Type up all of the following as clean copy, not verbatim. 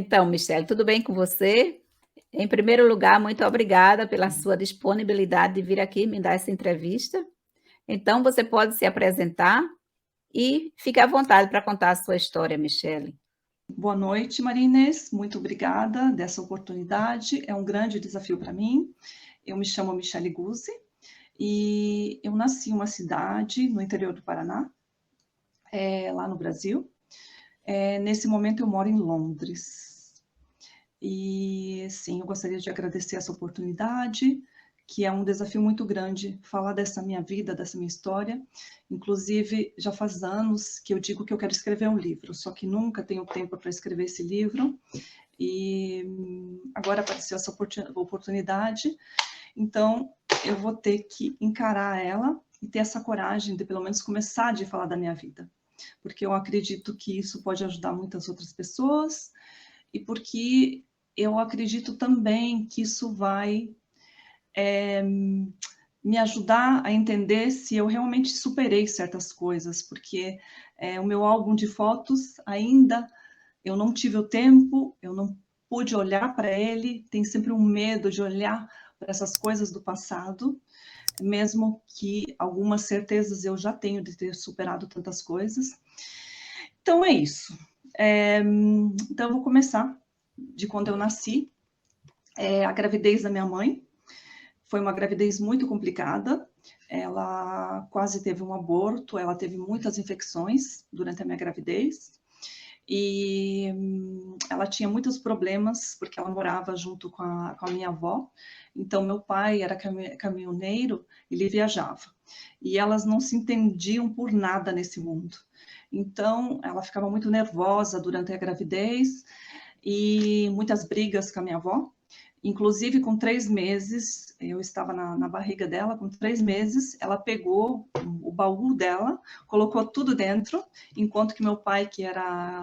Então, Michele, tudo bem com você? Em primeiro lugar, muito obrigada pela sua disponibilidade de vir aqui me dar essa entrevista. Então, você pode se apresentar e fique à vontade para contar a sua história, Michele. Boa noite, Maria Inês. Muito obrigada dessa oportunidade. É um grande desafio para mim. Eu me chamo Michele Guzzi e eu nasci em uma cidade no interior do Paraná, lá no Brasil. Nesse momento eu moro em Londres. E sim, eu gostaria de agradecer essa oportunidade, que é um desafio muito grande falar dessa minha vida, dessa minha história. Inclusive, já faz anos que eu digo que eu quero escrever um livro, só que nunca tenho tempo para escrever esse livro. E agora apareceu essa oportunidade, então eu vou ter que encarar ela e ter essa coragem de pelo menos começar a falar da minha vida, porque eu acredito que isso pode ajudar muitas outras pessoas e porque eu acredito também que isso vai me ajudar a entender se eu realmente superei certas coisas, porque o meu álbum de fotos ainda eu não tive o tempo, eu não pude olhar para ele, tem sempre um medo de olhar para essas coisas do passado, mesmo que algumas certezas eu já tenho de ter superado tantas coisas. Então é isso. Então eu vou começar de quando eu nasci. A gravidez da minha mãe foi uma gravidez muito complicada. Ela quase teve um aborto, ela teve muitas infecções durante a minha gravidez. E ela tinha muitos problemas, porque ela morava junto com a minha avó. Então, meu pai era caminhoneiro, ele viajava. E elas não se entendiam por nada nesse mundo. Então, ela ficava muito nervosa durante a gravidez e muitas brigas com a minha avó. Inclusive, com 3 meses, eu estava na barriga dela, com 3 meses, ela pegou o baú dela, colocou tudo dentro, enquanto que meu pai, que era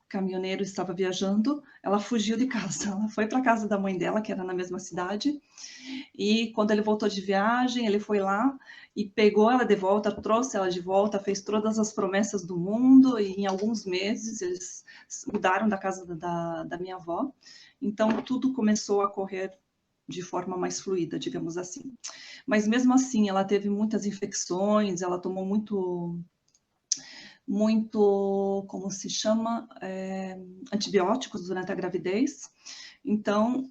caminhoneiro, estava viajando, ela fugiu de casa. Ela foi para a casa da mãe dela, que era na mesma cidade, e quando ele voltou de viagem, ele foi lá e pegou ela de volta, trouxe ela de volta, fez todas as promessas do mundo, e em alguns meses eles mudaram da casa da minha avó. Então, tudo começou a correr de forma mais fluida, digamos assim. Mas mesmo assim, ela teve muitas infecções, ela tomou muito, como se chama, antibióticos durante a gravidez. Então,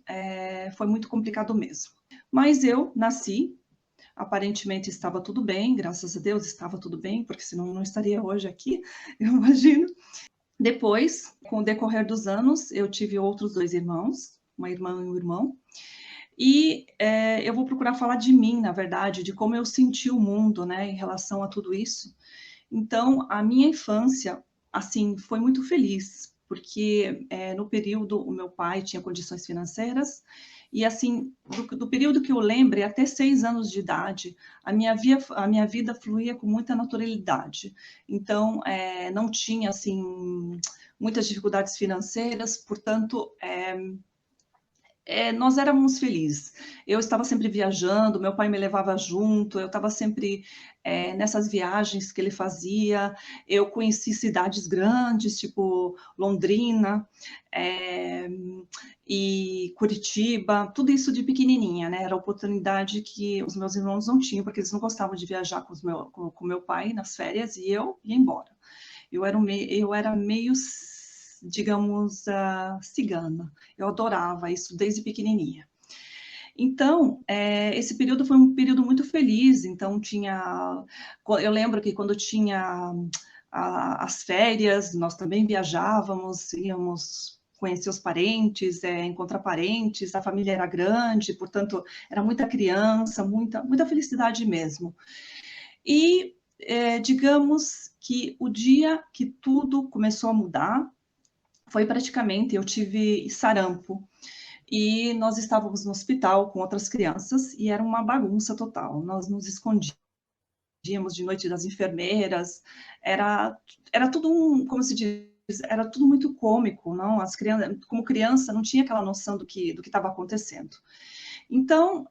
foi muito complicado mesmo. Mas eu nasci, aparentemente estava tudo bem, graças a Deus estava tudo bem, porque senão não estaria hoje aqui, eu imagino. Depois, com o decorrer dos anos, eu tive outros 2 irmãos, uma irmã e um irmão, e eu vou procurar falar de mim, na verdade, de como eu senti o mundo, né, em relação a tudo isso. Então, a minha infância, assim, foi muito feliz, porque no período o meu pai tinha condições financeiras, e assim, do período que eu lembro, até 6 anos de idade, a minha vida fluía com muita naturalidade. Então, não tinha, assim, muitas dificuldades financeiras, portanto, nós éramos felizes. Eu estava sempre viajando, meu pai me levava junto, eu estava sempre nessas viagens que ele fazia. Eu conheci cidades grandes, tipo Londrina e Curitiba, tudo isso de pequenininha, né? Era a oportunidade que os meus irmãos não tinham, porque eles não gostavam de viajar com meu pai nas férias, e eu ia embora. Eu era meio, digamos, cigana. Eu adorava isso desde pequenininha. Então, esse período foi um período muito feliz. Então, eu lembro que quando tinha as férias, nós também viajávamos, íamos conhecer os parentes, encontrar parentes, a família era grande, portanto, era muita criança, muita felicidade mesmo. E digamos que o dia que tudo começou a mudar foi praticamente, eu tive sarampo, e nós estávamos no hospital com outras crianças, e era uma bagunça total, nós nos escondíamos de noite das enfermeiras, era tudo como se diz, era tudo muito cômico, não? As crianças, como criança, não tinha aquela noção do que estava acontecendo. Então,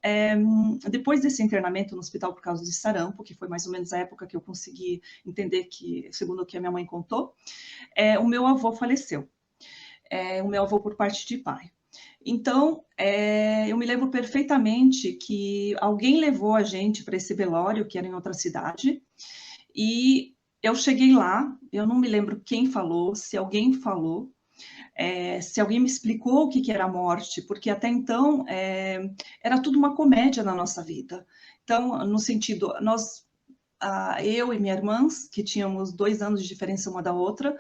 depois desse internamento no hospital por causa de sarampo, que foi mais ou menos a época que eu consegui entender que, segundo o que a minha mãe contou, o meu avô faleceu. o meu avô por parte de pai. Então, eu me lembro perfeitamente que alguém levou a gente para esse velório, que era em outra cidade, e eu cheguei lá, eu não me lembro quem falou, se alguém falou, se alguém me explicou o que era a morte, porque até então era tudo uma comédia na nossa vida. Então, no sentido, eu e minha irmã, que tínhamos 2 anos de diferença uma da outra,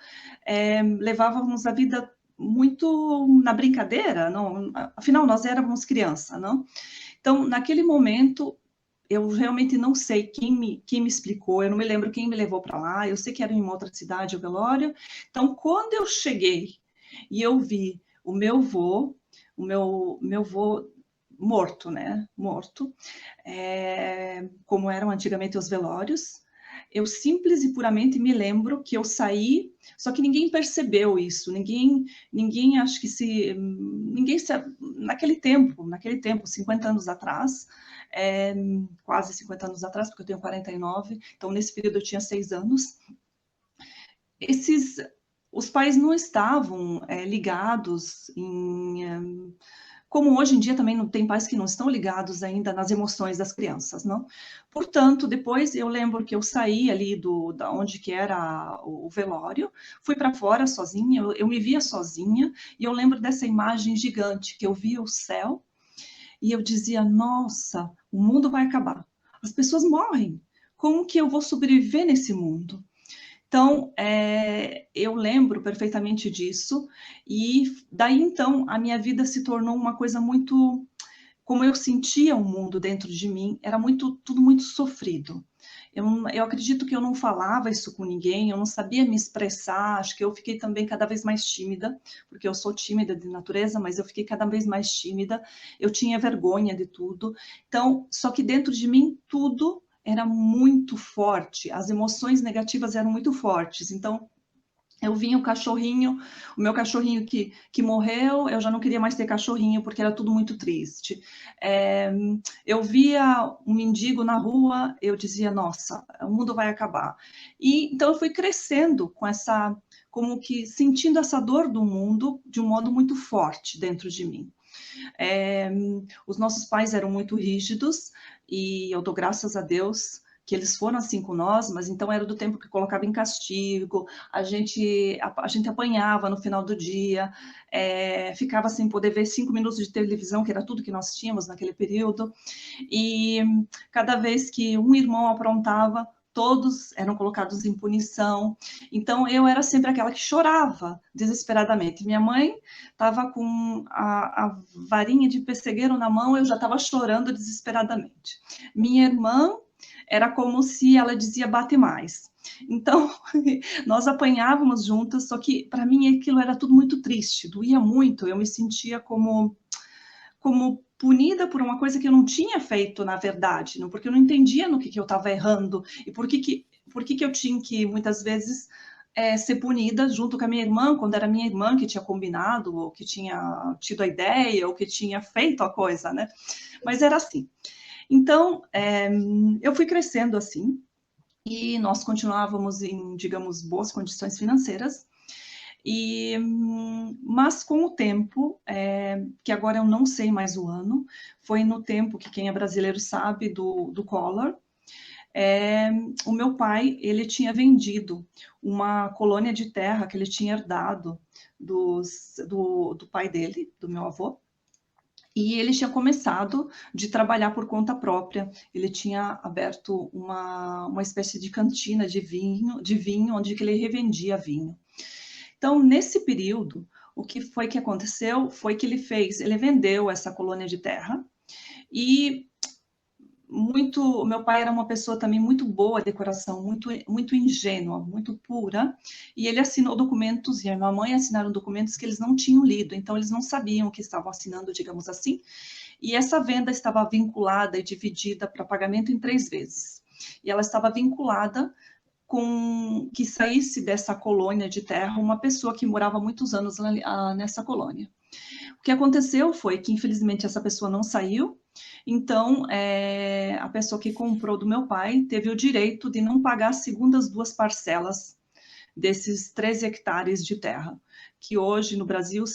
levávamos a vida muito na brincadeira, não, afinal nós éramos criança, não? Então, naquele momento, eu realmente não sei quem me explicou, eu não me lembro quem me levou para lá, eu sei que era em uma outra cidade o velório. Então, quando eu cheguei e eu vi o meu vô, meu vô morto, né? Morto, como eram antigamente os velórios. Eu simples e puramente me lembro que eu saí, só que ninguém percebeu isso, ninguém acho que ninguém se, naquele tempo, 50 anos atrás, quase 50 anos atrás, porque eu tenho 49, então nesse período eu tinha 6 anos, os pais não estavam ligados como hoje em dia também não tem pais que não estão ligados ainda nas emoções das crianças, não? Portanto, depois eu lembro que eu saí ali da onde que era o velório, fui para fora sozinha, eu me via sozinha, e eu lembro dessa imagem gigante, que eu via o céu, e eu dizia, nossa, o mundo vai acabar, as pessoas morrem, como que eu vou sobreviver nesse mundo? Então, eu lembro perfeitamente disso, e daí então a minha vida se tornou uma coisa muito, como eu sentia o mundo dentro de mim, era tudo muito sofrido. Eu acredito que eu não falava isso com ninguém, eu não sabia me expressar, acho que eu fiquei também cada vez mais tímida, porque eu sou tímida de natureza, mas eu fiquei cada vez mais tímida, eu tinha vergonha de tudo. Então, só que dentro de mim tudo era muito forte, as emoções negativas eram muito fortes. Então, eu vinha o meu cachorrinho que morreu, eu já não queria mais ter cachorrinho, porque era tudo muito triste. Eu via um mendigo na rua, eu dizia, nossa, o mundo vai acabar. E então eu fui crescendo com como que sentindo essa dor do mundo de um modo muito forte dentro de mim. Os nossos pais eram muito rígidos, e eu dou graças a Deus que eles foram assim com nós, mas então era do tempo que colocava em castigo, a gente apanhava no final do dia, ficava sem poder ver 5 minutos de televisão, que era tudo que nós tínhamos naquele período, e cada vez que um irmão aprontava, todos eram colocados em punição. Então eu era sempre aquela que chorava desesperadamente. Minha mãe estava com a varinha de pessegueiro na mão, eu já estava chorando desesperadamente. Minha irmã era como se ela dizia bate mais. Então, nós apanhávamos juntas, só que para mim aquilo era tudo muito triste, doía muito, eu me sentia como punida por uma coisa que eu não tinha feito, na verdade, não, porque eu não entendia no que eu estava errando, e por que eu tinha que, muitas vezes, ser punida junto com a minha irmã, quando era minha irmã que tinha combinado, ou que tinha tido a ideia, ou que tinha feito a coisa, né? Mas era assim. Então, eu fui crescendo assim, e nós continuávamos em, digamos, boas condições financeiras, mas com o tempo, que agora eu não sei mais o ano, foi no tempo que quem é brasileiro sabe do Collor, o meu pai, ele tinha vendido uma colônia de terra que ele tinha herdado do pai dele, do meu avô, e ele tinha começado de trabalhar por conta própria. Ele tinha aberto uma espécie de cantina de vinho, onde que ele revendia vinho. Então, nesse período, o que foi que aconteceu foi que ele vendeu essa colônia de terra, e meu pai era uma pessoa também muito boa de coração, muito ingênua, muito pura, e ele assinou documentos, e a minha mãe assinaram documentos que eles não tinham lido, então eles não sabiam o que estavam assinando, digamos assim, e essa venda estava vinculada e dividida para pagamento em 3 vezes, e ela estava vinculada com que saísse dessa colônia de terra uma pessoa que morava muitos anos nessa colônia. O que aconteceu foi que, infelizmente, essa pessoa não saiu, então a pessoa que comprou do meu pai teve o direito de não pagar as segundas 2 parcelas desses 13 hectares de terra, que hoje no Brasil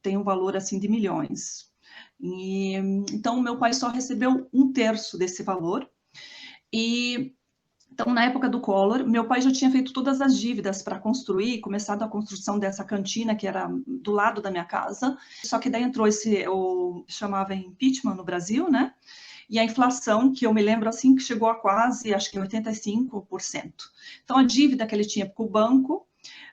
tem um valor assim de milhões. E, então, meu pai só recebeu 1/3 desse valor. E então, na época do Collor, meu pai já tinha feito todas as dívidas para construir, começado a construção dessa cantina, que era do lado da minha casa. Só que daí entrou chamava impeachment no Brasil, né? E a inflação, que eu me lembro assim, que chegou a quase, acho que 85%. Então, a dívida que ele tinha com o banco,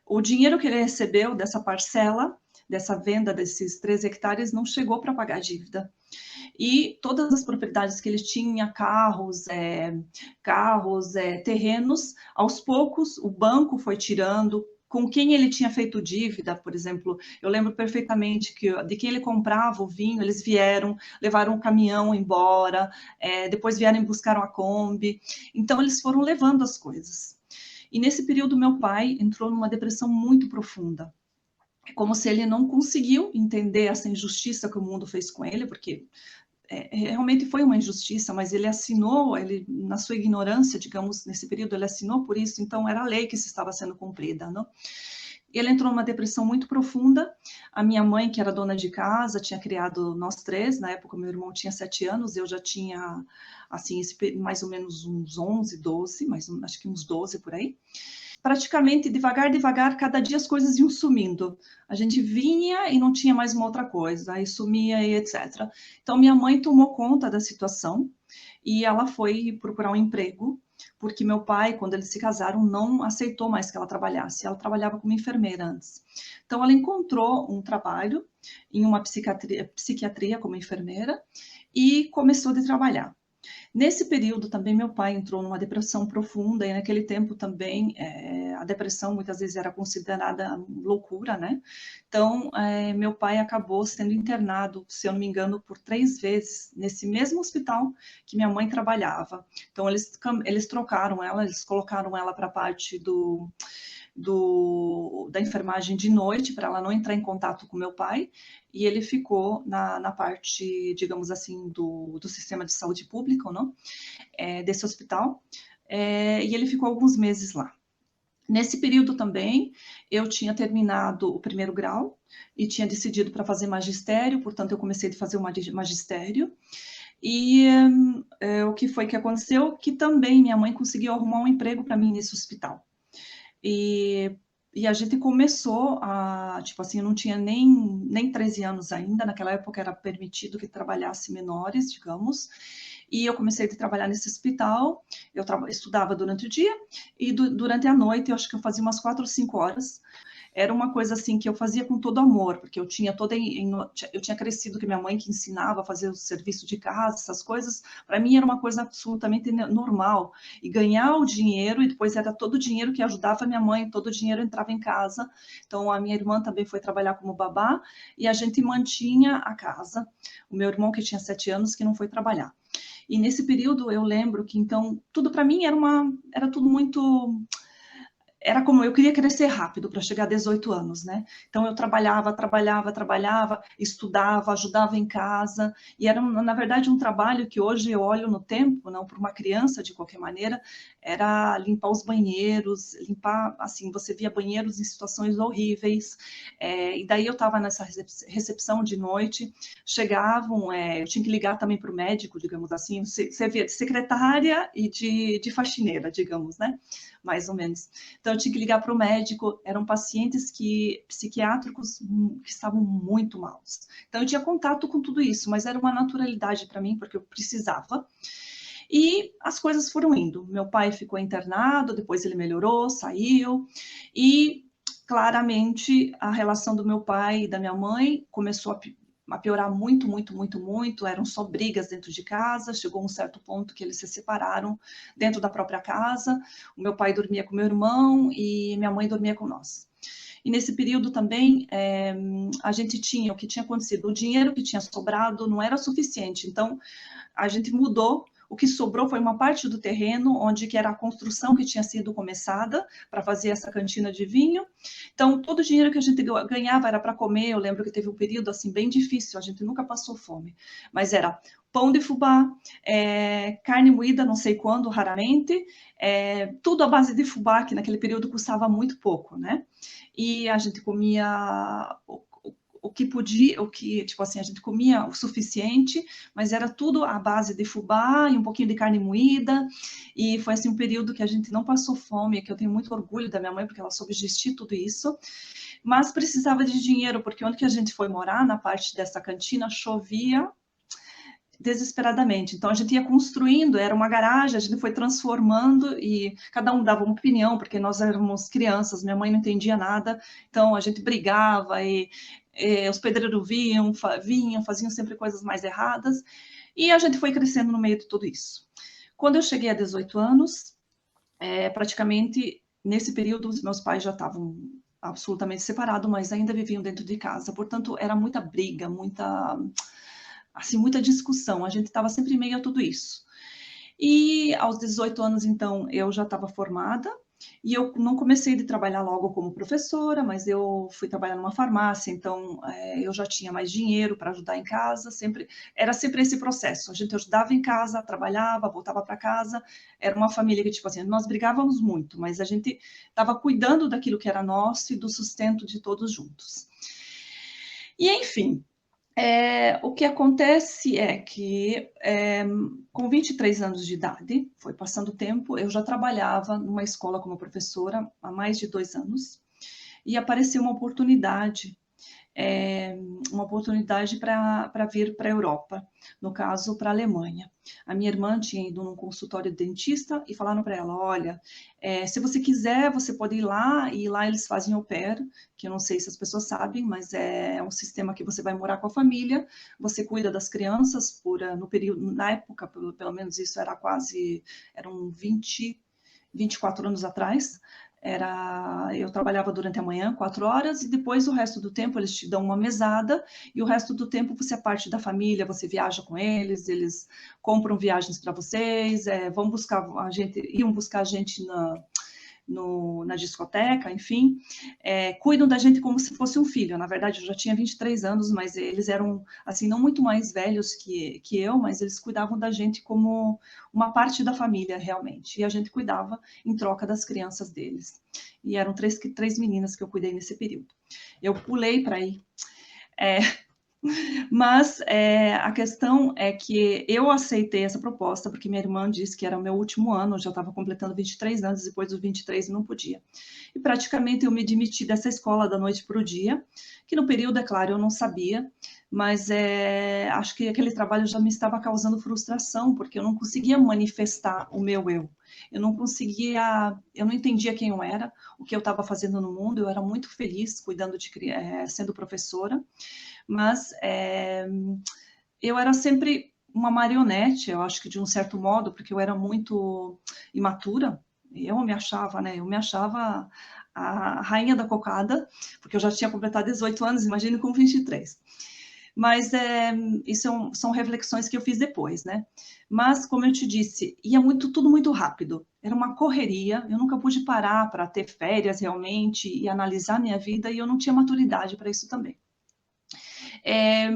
o dinheiro que ele recebeu dessa parcela, dessa venda desses 13 hectares, não chegou para pagar a dívida. E todas as propriedades que ele tinha, carros, terrenos, aos poucos o banco foi tirando. Com quem ele tinha feito dívida, por exemplo, eu lembro perfeitamente que de quem ele comprava o vinho, eles vieram, levaram um caminhão embora, depois vieram e buscaram a Kombi. Então, eles foram levando as coisas. E nesse período, meu pai entrou numa depressão muito profunda. É como se ele não conseguiu entender essa injustiça que o mundo fez com ele, porque realmente foi uma injustiça, mas ele assinou, na sua ignorância, digamos, nesse período, ele assinou por isso, então era a lei que se estava sendo cumprida, não? Ele entrou numa depressão muito profunda. A minha mãe, que era dona de casa, tinha criado nós 3, na época meu irmão tinha 7 anos, eu já tinha, assim, mais ou menos uns 11, 12, acho que uns 12 por aí. Praticamente, devagar, cada dia as coisas iam sumindo. A gente vinha e não tinha mais uma outra coisa, aí sumia e etc. Então, minha mãe tomou conta da situação e ela foi procurar um emprego, porque meu pai, quando eles se casaram, não aceitou mais que ela trabalhasse. Ela trabalhava como enfermeira antes. Então, ela encontrou um trabalho em uma psiquiatria como enfermeira e começou a trabalhar. Nesse período também meu pai entrou numa depressão profunda e naquele tempo também a depressão muitas vezes era considerada loucura, né? Então meu pai acabou sendo internado, se eu não me engano, por 3 vezes nesse mesmo hospital que minha mãe trabalhava. Então eles trocaram ela, eles colocaram ela para a parte da enfermagem de noite, para ela não entrar em contato com meu pai, e ele ficou na parte, digamos assim, do sistema de saúde público, não? Desse hospital, e ele ficou alguns meses lá. Nesse período também, eu tinha terminado o 1º grau e tinha decidido para fazer magistério, portanto, eu comecei a fazer o magistério. E o que foi que aconteceu? Que também minha mãe conseguiu arrumar um emprego para mim nesse hospital. E a gente começou tipo assim, eu não tinha nem 13 anos ainda, naquela época era permitido que trabalhasse menores, digamos, e eu comecei a trabalhar nesse hospital, eu estudava durante o dia, e durante a noite, eu acho que eu fazia umas 4 ou 5 horas, era uma coisa assim que eu fazia com todo amor, porque eu tinha eu tinha crescido com minha mãe que ensinava a fazer o serviço de casa, essas coisas, para mim era uma coisa absolutamente normal, e ganhar o dinheiro, e depois era todo o dinheiro que ajudava a minha mãe, todo o dinheiro entrava em casa, então a minha irmã também foi trabalhar como babá, e a gente mantinha a casa, o meu irmão que tinha 7 anos que não foi trabalhar. E nesse período eu lembro que então tudo para mim era tudo muito, era como eu queria crescer rápido para chegar a 18 anos, né? Então eu trabalhava, estudava, ajudava em casa, e era, na verdade, um trabalho que hoje eu olho no tempo, não para uma criança de qualquer maneira, era limpar os banheiros, limpar, assim, você via banheiros em situações horríveis, e daí eu estava nessa recepção de noite, chegavam, eu tinha que ligar também para o médico, digamos assim, você via de secretária e de faxineira, digamos, né? Mais ou menos. Então, eu tinha que ligar para o médico, eram pacientes psiquiátricos que estavam muito maus. Então, eu tinha contato com tudo isso, mas era uma naturalidade para mim, porque eu precisava. E as coisas foram indo. Meu pai ficou internado, depois ele melhorou, saiu, e claramente a relação do meu pai e da minha mãe começou a piorar muito, eram só brigas dentro de casa, chegou um certo ponto que eles se separaram dentro da própria casa, o meu pai dormia com meu irmão e minha mãe dormia com nós. E nesse período também, a gente tinha, o que tinha acontecido, o dinheiro que tinha sobrado não era suficiente, então a gente mudou. O que sobrou foi uma parte do terreno, onde que era a construção que tinha sido começada para fazer essa cantina de vinho. Então, todo o dinheiro que a gente ganhava era para comer. Eu lembro que teve um período assim bem difícil, a gente nunca passou fome, mas era pão de fubá, carne moída, não sei quando, raramente, tudo à base de fubá, que naquele período custava muito pouco, né? E a gente comia o que podia, tipo assim, a gente comia o suficiente, mas era tudo à base de fubá e um pouquinho de carne moída, e foi assim um período que a gente não passou fome, que eu tenho muito orgulho da minha mãe, porque ela soube gestir tudo isso, mas precisava de dinheiro, porque onde que a gente foi morar, na parte dessa cantina, chovia desesperadamente. Então a gente ia construindo, era uma garagem, a gente foi transformando e cada um dava uma opinião, porque nós éramos crianças, minha mãe não entendia nada, então a gente brigava e os pedreiros vinham, faziam sempre coisas mais erradas, e a gente foi crescendo no meio de tudo isso. Quando eu cheguei a 18 anos, praticamente nesse período os meus pais já estavam absolutamente separados, mas ainda viviam dentro de casa, portanto era muita briga, muita discussão, a gente estava sempre em meio a tudo isso. E aos 18 anos, então, eu já estava formada, e eu não comecei de trabalhar logo como professora, mas eu fui trabalhar numa farmácia, então eu já tinha mais dinheiro para ajudar em casa, era sempre esse processo, a gente ajudava em casa, trabalhava, voltava para casa, era uma família que, tipo assim, nós brigávamos muito, mas a gente estava cuidando daquilo que era nosso e do sustento de todos juntos. E, enfim, o que acontece é que, com 23 anos de idade, foi passando o tempo, eu já trabalhava numa escola como professora há mais de 2 anos, e apareceu uma oportunidade para vir para a Europa, no caso, para a Alemanha. A minha irmã tinha ido num consultório de dentista e falaram para ela, olha, se você quiser, você pode ir lá, e lá eles fazem au pair, que eu não sei se as pessoas sabem, mas é um sistema que você vai morar com a família, você cuida das crianças no período, na época, pelo menos isso eram 24 anos atrás, eu trabalhava durante a manhã 4 horas e depois o resto do tempo eles te dão uma mesada e o resto do tempo você é parte da família, você viaja com eles compram viagens para vocês, iam buscar a gente na discoteca, enfim, cuidam da gente como se fosse um filho. Na verdade, eu já tinha 23 anos, mas eles eram, assim, não muito mais velhos que eu, mas eles cuidavam da gente como uma parte da família, realmente. E a gente cuidava em troca das crianças deles. E eram três meninas que eu cuidei nesse período. Eu pulei para ir. Mas a questão é que eu aceitei essa proposta porque minha irmã disse que era o meu último ano, eu já estava completando 23 anos, depois dos 23 eu não podia. E praticamente eu me demiti dessa escola da noite para o dia, que no período, é claro, eu não sabia, mas acho que aquele trabalho já me estava causando frustração, porque eu não conseguia manifestar o meu eu. Eu não entendia quem eu era, o que eu estava fazendo no mundo, eu era muito feliz cuidando sendo professora, mas eu era sempre uma marionete, eu acho que de um certo modo, porque eu era muito imatura, eu me achava, né? Eu me achava a rainha da cocada, porque eu já tinha completado 18 anos, imagine com 23. Mas isso são reflexões que eu fiz depois, né? Mas, como eu te disse, ia tudo muito rápido. Era uma correria, eu nunca pude parar para ter férias realmente e analisar minha vida, e eu não tinha maturidade para isso também.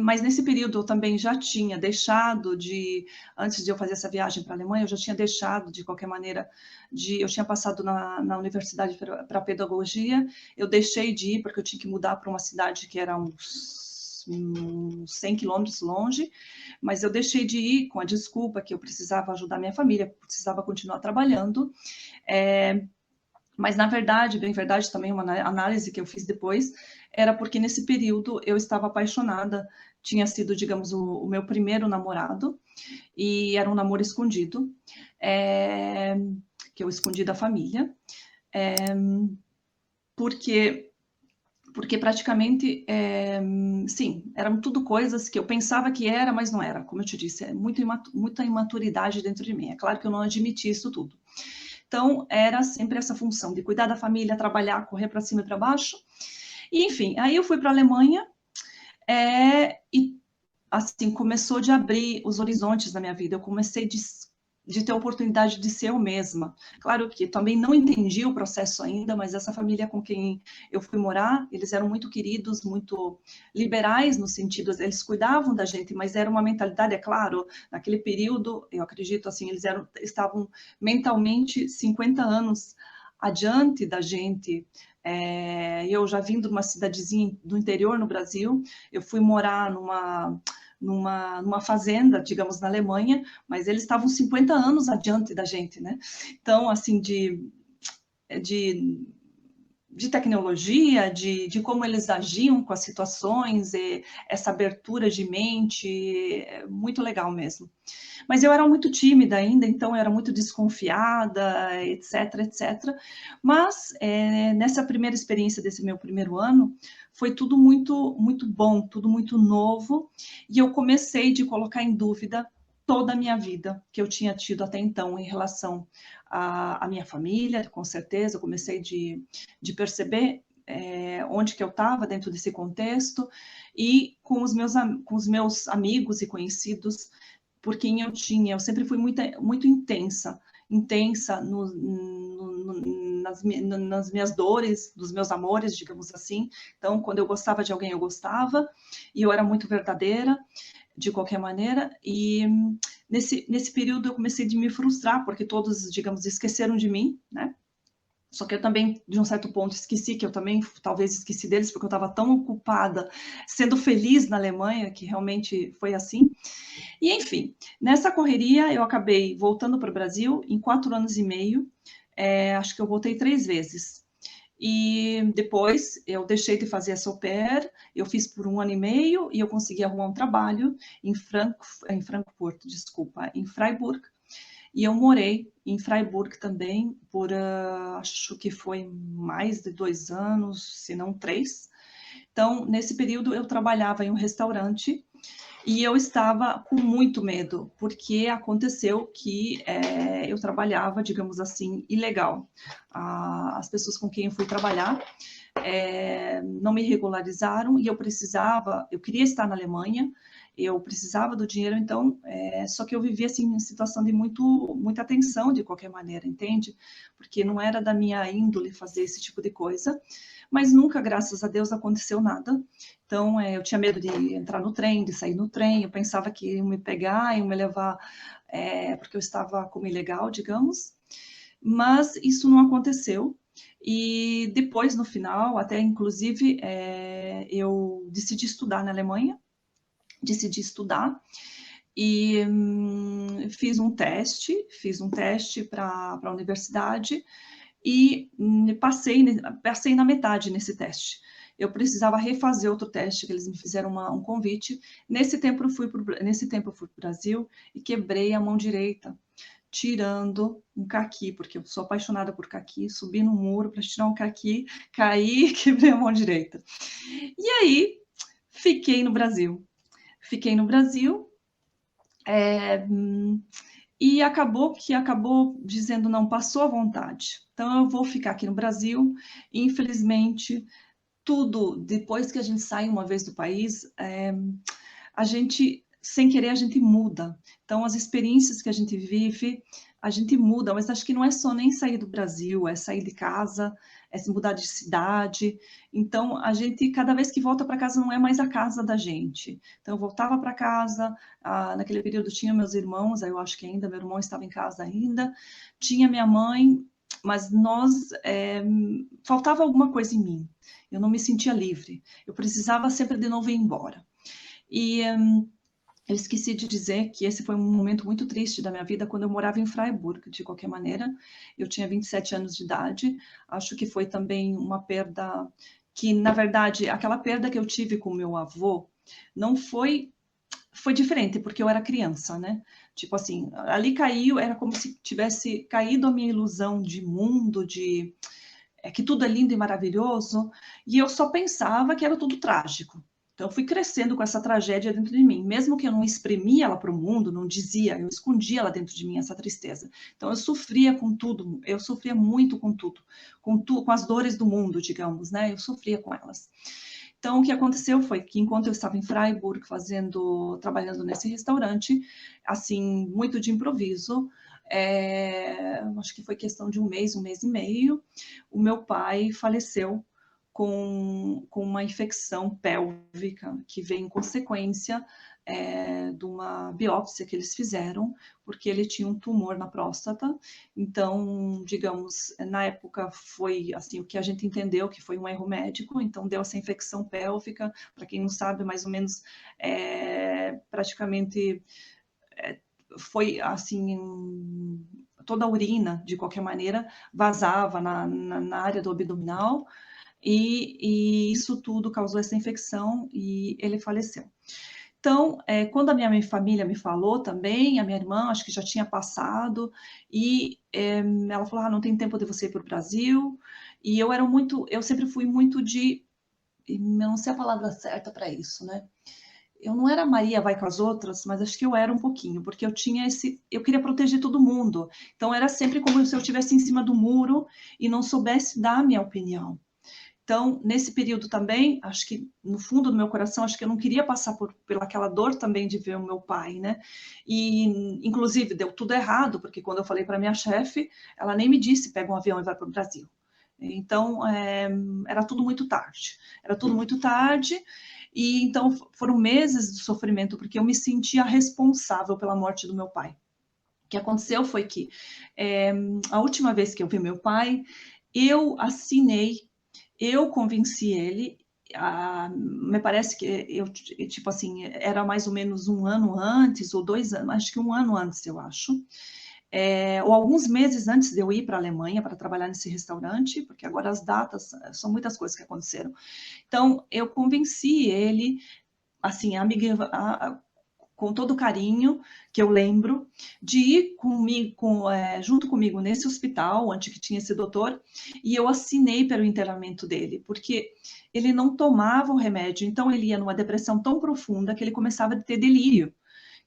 Mas nesse período eu também já tinha deixado antes de eu fazer essa viagem para a Alemanha, eu já tinha deixado, de qualquer maneira, eu tinha passado na universidade para pedagogia, eu deixei de ir porque eu tinha que mudar para uma cidade que era uns 100 quilômetros longe, mas eu deixei de ir com a desculpa que eu precisava ajudar minha família, precisava continuar trabalhando, mas, na verdade, bem verdade, também uma análise que eu fiz depois, era porque nesse período eu estava apaixonada, tinha sido, digamos, o meu primeiro namorado, e era um namoro escondido, que eu escondi da família, porque praticamente, sim, eram tudo coisas que eu pensava que era, mas não era, como eu te disse, muita imaturidade dentro de mim. É claro que eu não admiti isso tudo. Então, era sempre essa função de cuidar da família, trabalhar, correr para cima e para baixo. E, enfim, aí eu fui para a Alemanha e, assim, começou de abrir os horizontes da minha vida. Eu comecei de ter a oportunidade de ser eu mesma. Claro que também não entendi o processo ainda, mas essa família com quem eu fui morar, eles eram muito queridos, muito liberais no sentido, eles cuidavam da gente, mas era uma mentalidade, é claro, naquele período, eu acredito assim, estavam mentalmente 50 anos adiante da gente. Eu já vim de uma cidadezinha do interior no Brasil, eu fui morar numa fazenda, digamos, na Alemanha, mas eles estavam 50 anos adiante da gente, né? Então, assim, de, de tecnologia, de como eles agiam com as situações, e essa abertura de mente, é muito legal mesmo. Mas eu era muito tímida ainda, então eu era muito desconfiada, etc, etc. Mas nessa primeira experiência desse meu primeiro ano, foi tudo muito, muito bom, tudo muito novo, e eu comecei de colocar em dúvida toda a minha vida que eu tinha tido até então em relação à minha família, com certeza, eu comecei de perceber onde que eu estava dentro desse contexto, e com os meus amigos e conhecidos, por quem eu sempre fui muito intensa nas minhas dores, dos meus amores, digamos assim. Então, quando eu gostava de alguém, eu gostava, e eu era muito verdadeira, de qualquer maneira, e nesse período eu comecei a me frustrar, porque todos, digamos, esqueceram de mim, né? Só que eu também, de um certo ponto, esqueci, que eu também talvez esqueci deles, porque eu estava tão ocupada sendo feliz na Alemanha, que realmente foi assim. E, enfim, nessa correria, eu acabei voltando para o Brasil em 4 anos e meio. Acho que eu voltei 3 vezes. E depois eu deixei de fazer essa au pair, eu fiz por 1 ano e meio e eu consegui arrumar um trabalho em Frankfurt, desculpa, em Freiburg. E eu morei em Freiburg também por, acho que foi mais de 2 anos, se não 3. Então, nesse período, eu trabalhava em um restaurante e eu estava com muito medo, porque aconteceu que eu trabalhava, digamos assim, ilegal. As pessoas com quem eu fui trabalhar não me regularizaram e eu queria estar na Alemanha, eu precisava do dinheiro, então, só que eu vivia assim, em situação de muita tensão de qualquer maneira, entende? Porque não era da minha índole fazer esse tipo de coisa, mas nunca, graças a Deus, aconteceu nada. Então, eu tinha medo de entrar no trem, de sair no trem, eu pensava que iam me pegar, iam me levar, porque eu estava como ilegal, digamos, mas isso não aconteceu. E depois, no final, até inclusive, eu decidi estudar na Alemanha, decidi estudar e fiz um teste para a universidade e passei na metade nesse teste. Eu precisava refazer outro teste, que eles me fizeram um convite. Nesse tempo eu fui para o Brasil e quebrei a mão direita, tirando um caqui, porque eu sou apaixonada por caqui, subi no muro para tirar um caqui, caí e quebrei a mão direita. E aí, fiquei no Brasil. Fiquei no Brasil, e acabou dizendo, não, passou a vontade. Então, eu vou ficar aqui no Brasil. Infelizmente, tudo, depois que a gente sai uma vez do país, a gente, sem querer, a gente muda. Então, as experiências que a gente vive, a gente muda, mas acho que não é só nem sair do Brasil, é sair de casa, é se mudar de cidade. Então, a gente, cada vez que volta para casa, não é mais a casa da gente. Então, eu voltava para casa, naquele período tinha meus irmãos, aí eu acho que ainda, meu irmão estava em casa ainda, tinha minha mãe, mas faltava alguma coisa em mim. Eu não me sentia livre. Eu precisava sempre de novo ir embora. E eu esqueci de dizer que esse foi um momento muito triste da minha vida quando eu morava em Freiburg, de qualquer maneira. Eu tinha 27 anos de idade. Acho que foi também uma perda que, na verdade, aquela perda que eu tive com o meu avô não foi diferente, porque eu era criança, né? Tipo assim, ali caiu, era como se tivesse caído a minha ilusão de mundo, que tudo é lindo e maravilhoso, e eu só pensava que era tudo trágico. Então, eu fui crescendo com essa tragédia dentro de mim. Mesmo que eu não exprimia ela para o mundo, não dizia, eu escondia ela dentro de mim, essa tristeza. Então, eu sofria com tudo, eu sofria muito com tudo, com as dores do mundo, digamos, né? Eu sofria com elas. Então, o que aconteceu foi que, enquanto eu estava em Freiburg, trabalhando nesse restaurante, assim, muito de improviso, acho que foi questão de um mês e meio, o meu pai faleceu com uma infecção pélvica que veio em consequência de uma biópsia que eles fizeram, porque ele tinha um tumor na próstata. Então, digamos, na época foi assim, o que a gente entendeu que foi um erro médico, então deu essa infecção pélvica, para quem não sabe, mais ou menos, praticamente foi assim, toda a urina, de qualquer maneira, vazava na área do abdominal, e isso tudo causou essa infecção e ele faleceu. Então, quando a minha família me falou também, a minha irmã, acho que já tinha passado, e ela falou, não tem tempo de você ir para o Brasil, e eu sempre fui muito de, não sei a palavra certa para isso, né? Eu não era Maria vai com as outras, mas acho que eu era um pouquinho, porque eu queria proteger todo mundo. Então era sempre como se eu estivesse em cima do muro e não soubesse dar a minha opinião. Então, nesse período também, acho que no fundo do meu coração, acho que eu não queria passar pelaquela dor também de ver o meu pai, né? E, inclusive, deu tudo errado, porque quando eu falei para minha chefe, ela nem me disse, pega um avião e vai para o Brasil. Então, era tudo muito tarde. Era tudo muito tarde, e então foram meses de sofrimento, porque eu me sentia responsável pela morte do meu pai. O que aconteceu foi que, a última vez que eu vi meu pai, eu convenci ele, me parece que tipo assim, era mais ou menos um ano antes, ou 2 anos, acho que um ano antes, eu acho. Ou alguns meses antes de eu ir para a Alemanha para trabalhar nesse restaurante, porque agora as datas, são muitas coisas que aconteceram. Então, eu convenci ele, assim, com todo carinho, que eu lembro, de ir junto comigo nesse hospital, onde que tinha esse doutor, e eu assinei pelo internamento dele, porque ele não tomava o remédio, então ele ia numa depressão tão profunda que ele começava a ter delírio.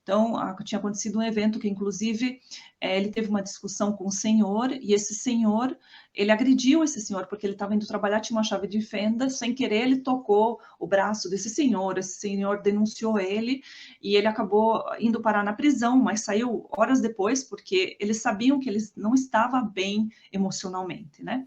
Então, tinha acontecido um evento que, inclusive, ele teve uma discussão com o senhor, e esse senhor, ele agrediu esse senhor, porque ele estava indo trabalhar, tinha uma chave de fenda, sem querer ele tocou o braço desse senhor, esse senhor denunciou ele, e ele acabou indo parar na prisão, mas saiu horas depois, porque eles sabiam que ele não estava bem emocionalmente, né?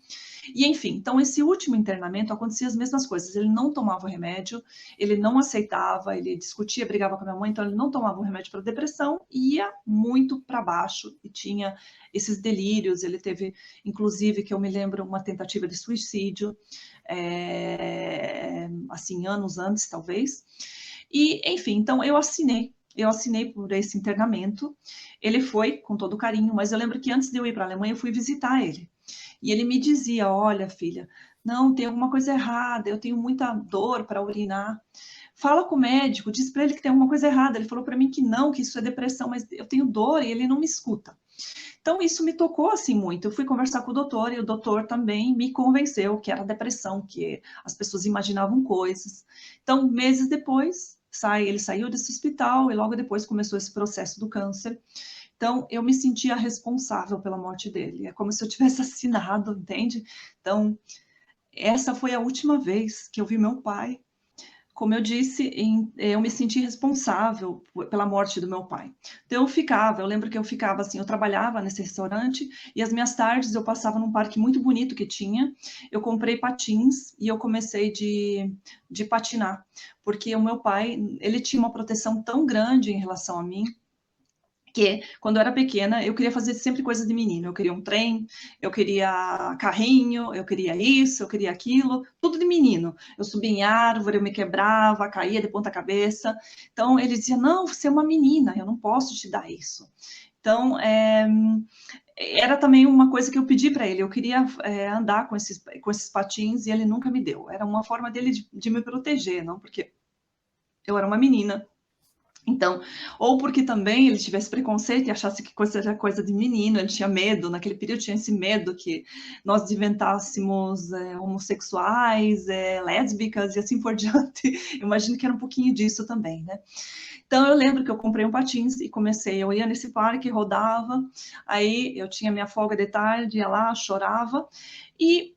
E, enfim, então, esse último internamento acontecia as mesmas coisas, ele não tomava o remédio, ele não aceitava, ele discutia, brigava com a minha mãe, então ele não tomava o remédio para depressão, ia muito para baixo e tinha esses delírios. Ele teve, inclusive, que eu me lembro, uma tentativa de suicídio, assim, anos antes, talvez. E, enfim, então eu assinei por esse internamento. Ele foi com todo carinho, mas eu lembro que antes de eu ir para a Alemanha, eu fui visitar ele. E ele me dizia, olha, filha, não, tem alguma coisa errada, eu tenho muita dor para urinar. Fala com o médico, diz para ele que tem alguma coisa errada. Ele falou para mim que não, que isso é depressão, mas eu tenho dor e ele não me escuta. Então, isso me tocou assim muito. Eu fui conversar com o doutor e o doutor também me convenceu que era depressão, que as pessoas imaginavam coisas. Então, meses depois, ele saiu desse hospital e logo depois começou esse processo do câncer. Então, eu me sentia responsável pela morte dele. É como se eu tivesse assinado, entende? Então, essa foi a última vez que eu vi meu pai. Como eu disse, eu me senti responsável pela morte do meu pai. Então, eu lembro que eu ficava assim, eu trabalhava nesse restaurante e as minhas tardes eu passava num parque muito bonito que tinha. Eu comprei patins e eu comecei de patinar, porque o meu pai, ele tinha uma proteção tão grande em relação a mim, que quando eu era pequena, eu queria fazer sempre coisa de menino. Eu queria um trem, eu queria carrinho, eu queria isso, eu queria aquilo, tudo de menino. Eu subia em árvore, eu me quebrava, caía de ponta cabeça. Então, ele dizia, não, você é uma menina, eu não posso te dar isso. Então, era também uma coisa que eu pedi para ele. Eu queria andar com esses patins e ele nunca me deu. Era uma forma dele de me proteger, não? Porque eu era uma menina. Então, ou porque também ele tivesse preconceito e achasse que coisa era coisa de menino, ele tinha medo, naquele período tinha esse medo que nós inventássemos homossexuais, lésbicas e assim por diante. Imagino que era um pouquinho disso também, né? Então, eu lembro que eu comprei um patins e eu ia nesse parque, rodava, aí eu tinha minha folga de tarde, ia lá, chorava, e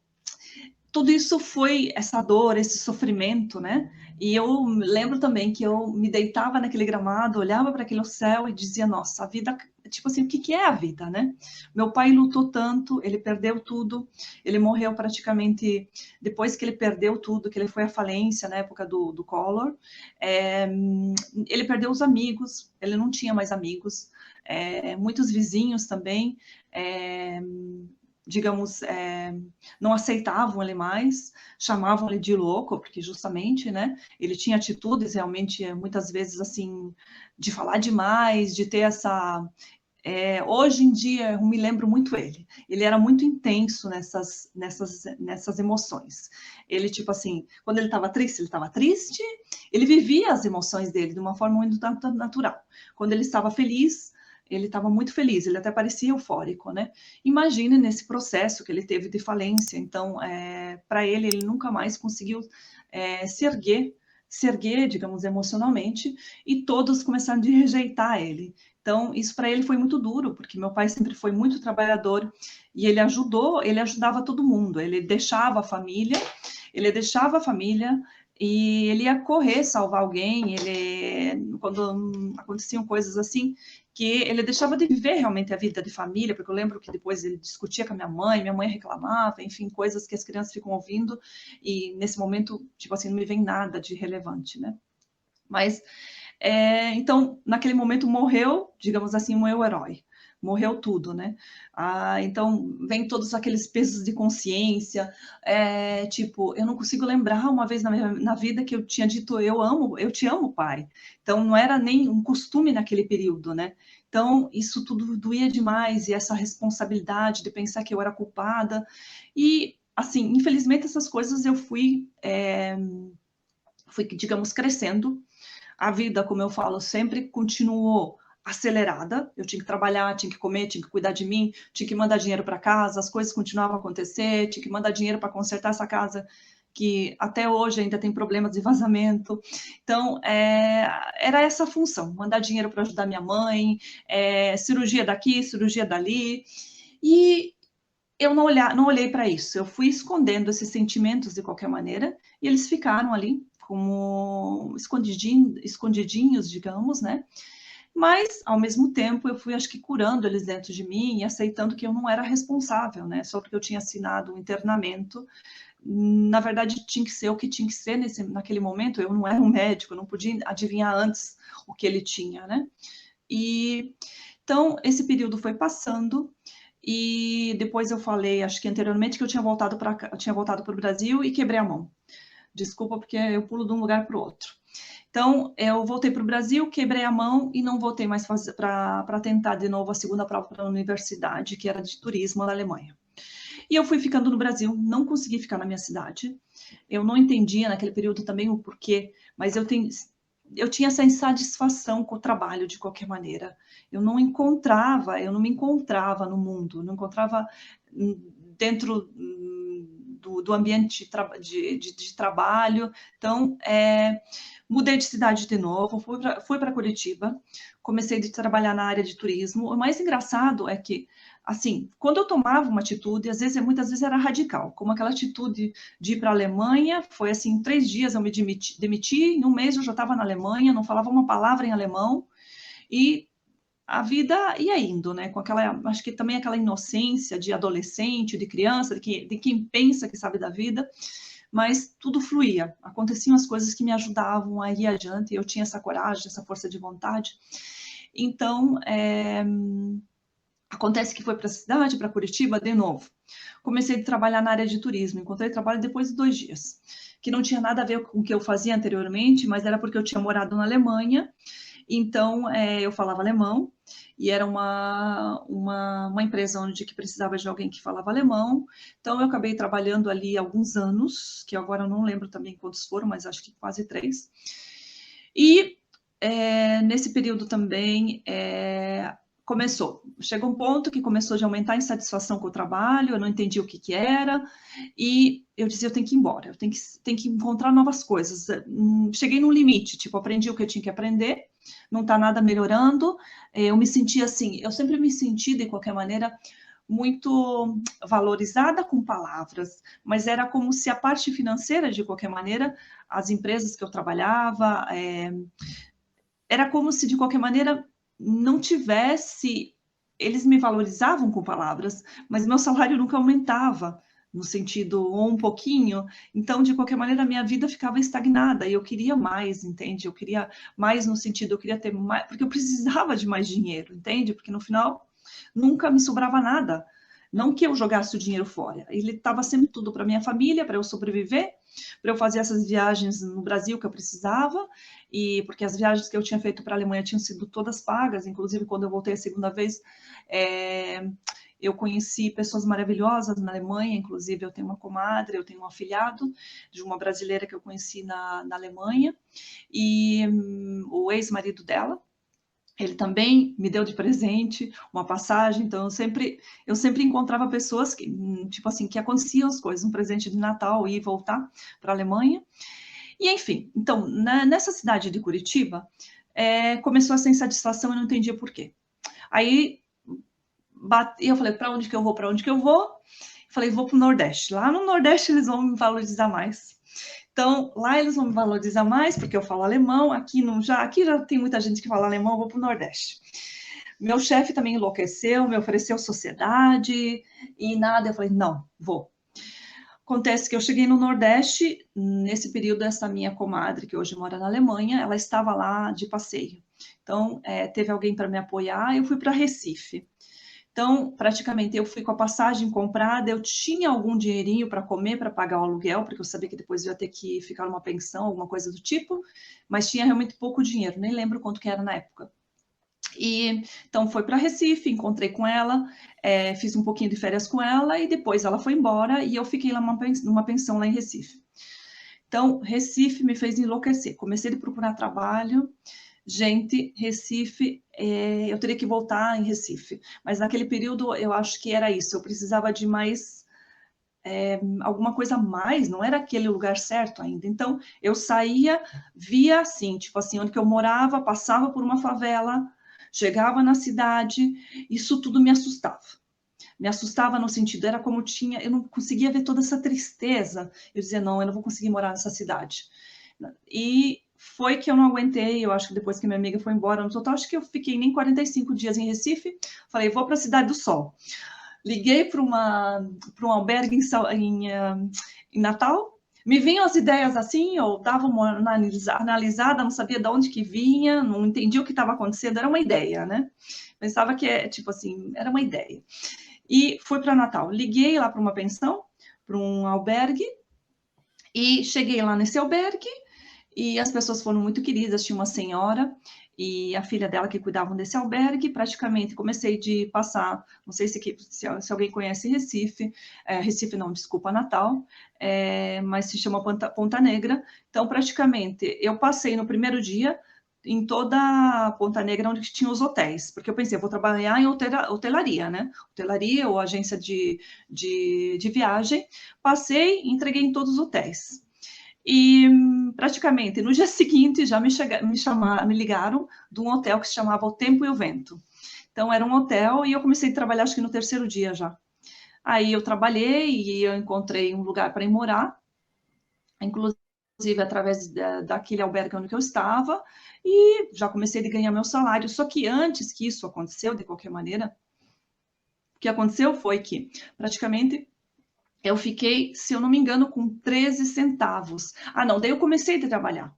tudo isso foi essa dor, esse sofrimento, né? E eu lembro também que eu me deitava naquele gramado, olhava para aquele céu e dizia, nossa, a vida, tipo assim, o que é a vida, né? Meu pai lutou tanto, ele perdeu tudo, ele morreu praticamente depois que ele perdeu tudo, que ele foi à falência na época do Collor. Ele perdeu os amigos, ele não tinha mais amigos, muitos vizinhos também, digamos, não aceitavam ele mais, chamavam ele de louco, porque justamente, né, ele tinha atitudes realmente, muitas vezes, assim, de falar demais, de ter essa... hoje em dia, eu me lembro muito ele era muito intenso nessas emoções. Ele, tipo assim, quando ele estava triste, ele vivia as emoções dele de uma forma muito natural. Quando ele estava feliz, ele estava muito feliz, ele até parecia eufórico, né? Imagine nesse processo que ele teve de falência. Então, para ele nunca mais conseguiu se erguer, digamos, emocionalmente, e todos começaram a rejeitar ele. Então, isso para ele foi muito duro, porque meu pai sempre foi muito trabalhador, e ele ajudava todo mundo, ele deixava a família, e ele ia correr salvar alguém, quando aconteciam coisas assim, que ele deixava de viver realmente a vida de família, porque eu lembro que depois ele discutia com a minha mãe reclamava, enfim, coisas que as crianças ficam ouvindo, e nesse momento, tipo assim, não me vem nada de relevante, né? Mas, então, naquele momento morreu, digamos assim, o meu herói. Morreu tudo, né? Então, vem todos aqueles pesos de consciência, tipo, eu não consigo lembrar uma vez na vida que eu tinha dito, eu te amo, pai. Então, não era nem um costume naquele período, né? Então, isso tudo doía demais, e essa responsabilidade de pensar que eu era culpada. E, assim, infelizmente, essas coisas eu fui, digamos, crescendo. A vida, como eu falo, sempre continuou acelerada. Eu tinha que trabalhar, tinha que comer, tinha que cuidar de mim, tinha que mandar dinheiro para casa, as coisas continuavam a acontecer, tinha que mandar dinheiro para consertar essa casa que até hoje ainda tem problemas de vazamento. Então, era essa a função, mandar dinheiro para ajudar minha mãe, cirurgia daqui, cirurgia dali. E eu não olhei para isso, eu fui escondendo esses sentimentos de qualquer maneira, e eles ficaram ali como escondidinhos, digamos, né? Mas, ao mesmo tempo, eu fui, acho que, curando eles dentro de mim e aceitando que eu não era responsável, né? Só porque eu tinha assinado um internamento. Na verdade, tinha que ser o que tinha que ser naquele momento. Eu não era um médico, eu não podia adivinhar antes o que ele tinha, né? Então, esse período foi passando, e depois eu falei, acho que anteriormente, que eu tinha voltado para o Brasil e quebrei a mão. Desculpa, porque eu pulo de um lugar para o outro. Então, eu voltei para o Brasil, quebrei a mão e não voltei mais para tentar de novo a segunda prova para a universidade, que era de turismo na Alemanha. E eu fui ficando no Brasil, não consegui ficar na minha cidade. Eu não entendia naquele período também o porquê, mas eu tinha essa insatisfação com o trabalho de qualquer maneira. Eu não me encontrava no mundo, não encontrava dentro do ambiente de trabalho. Então, mudei de cidade de novo, fui para Curitiba, comecei a trabalhar na área de turismo. O mais engraçado é que, assim, quando eu tomava uma atitude, muitas vezes era radical, como aquela atitude de ir para a Alemanha. Foi assim, em 3 dias eu me demiti, em 1 mês eu já estava na Alemanha, não falava uma palavra em alemão, e a vida ia indo, né? Com aquela, acho que também aquela inocência de adolescente, de criança, de quem pensa que sabe da vida, mas tudo fluía. Aconteciam as coisas que me ajudavam a ir adiante, eu tinha essa coragem, essa força de vontade. Então, acontece que foi para a cidade, para Curitiba, de novo. Comecei a trabalhar na área de turismo, encontrei trabalho depois de 2 dias, que não tinha nada a ver com o que eu fazia anteriormente, mas era porque eu tinha morado na Alemanha. Então, eu falava alemão, e era uma empresa que precisava de alguém que falava alemão. Então, eu acabei trabalhando ali alguns anos, que agora eu não lembro também quantos foram, mas acho que quase 3. E nesse período também chegou um ponto que começou a aumentar a insatisfação com o trabalho, eu não entendi o que era, e eu dizia, eu tenho que ir embora, eu tenho que encontrar novas coisas. Cheguei num limite, tipo, aprendi o que eu tinha que aprender, não está nada melhorando. Eu me sentia assim, eu sempre me senti, de qualquer maneira, muito valorizada com palavras, mas era como se a parte financeira, de qualquer maneira, as empresas que eu trabalhava, era como se, de qualquer maneira, não tivesse... Eles me valorizavam com palavras, mas meu salário nunca aumentava, no sentido, ou um pouquinho. Então, de qualquer maneira, a minha vida ficava estagnada, e eu queria mais, entende? Eu queria mais no sentido, eu queria ter mais, porque eu precisava de mais dinheiro, entende? Porque no final, nunca me sobrava nada. Não que eu jogasse o dinheiro fora, ele estava sempre tudo para minha família, para eu sobreviver, para eu fazer essas viagens no Brasil que eu precisava, e porque as viagens que eu tinha feito para a Alemanha tinham sido todas pagas, inclusive quando eu voltei a segunda vez, eu conheci pessoas maravilhosas na Alemanha, inclusive eu tenho uma comadre, eu tenho um afilhado de uma brasileira que eu conheci na Alemanha, e o ex-marido dela, ele também me deu de presente uma passagem, então eu sempre encontrava pessoas que, tipo assim, que aconteciam as coisas, um presente de Natal, ir e voltar para a Alemanha. E enfim, então, nessa cidade de Curitiba, começou essa insatisfação, eu não entendia por quê. Aí eu falei, para onde que eu vou, para onde que eu vou? Falei, vou para o Nordeste. Lá no Nordeste eles vão me valorizar mais. Então, lá eles vão me valorizar mais, porque eu falo alemão, aqui já tem muita gente que fala alemão, eu vou para o Nordeste. Meu chefe também enlouqueceu, me ofereceu sociedade e nada. Eu falei, não, vou. Acontece que eu cheguei no Nordeste, nesse período, essa minha comadre, que hoje mora na Alemanha, ela estava lá de passeio. Então, teve alguém para me apoiar, eu fui para Recife. Então, praticamente, eu fui com a passagem comprada, eu tinha algum dinheirinho para comer, para pagar o aluguel, porque eu sabia que depois eu ia ter que ficar numa pensão, alguma coisa do tipo, mas tinha realmente pouco dinheiro, nem lembro quanto que era na época. E então foi para Recife, encontrei com ela, fiz um pouquinho de férias com ela e depois ela foi embora e eu fiquei lá numa pensão lá em Recife. Então, Recife me fez enlouquecer. Comecei a procurar trabalho. Gente, Recife, eu teria que voltar em Recife. Mas naquele período eu acho que era isso. Eu precisava de mais, alguma coisa a mais. Não era aquele lugar certo ainda. Então, eu saía, via assim, tipo assim, onde que eu morava, passava por uma favela, chegava na cidade, isso tudo me assustava. Me assustava no sentido, era como tinha, eu não conseguia ver toda essa tristeza. Eu dizia, não, eu não vou conseguir morar nessa cidade. E foi que eu não aguentei, eu acho que depois que minha amiga foi embora, no total, acho que eu fiquei nem 45 dias em Recife, falei, vou para a Cidade do Sol. Liguei para um albergue em Natal, me vinham as ideias assim, eu dava uma analisada, não sabia de onde que vinha, não entendia o que estava acontecendo, era uma ideia, né? Pensava que, tipo assim, era uma ideia. E fui para Natal. Liguei lá para uma pensão, para um albergue, e cheguei lá nesse albergue, e as pessoas foram muito queridas. Tinha uma senhora e a filha dela que cuidavam desse albergue. Praticamente comecei de passar, não sei se alguém conhece Recife, Recife não, desculpa, Natal, mas se chama Ponta Negra. Então, praticamente, eu passei no primeiro dia em toda a Ponta Negra, onde tinha os hotéis, porque eu pensei, eu vou trabalhar em hotelaria, né? Hotelaria ou agência de viagem. Passei, entreguei em todos os hotéis. E praticamente no dia seguinte já me ligaram de um hotel que se chamava O Tempo e o Vento. Então era um hotel e eu comecei a trabalhar acho que no terceiro dia já. Aí eu trabalhei e eu encontrei um lugar para ir morar, inclusive através daquele albergue onde eu estava, e já comecei a ganhar meu salário. Só que antes que isso aconteceu, de qualquer maneira, o que aconteceu foi que praticamente eu fiquei, se eu não me engano, com 13 centavos. Ah, não, daí eu comecei a trabalhar.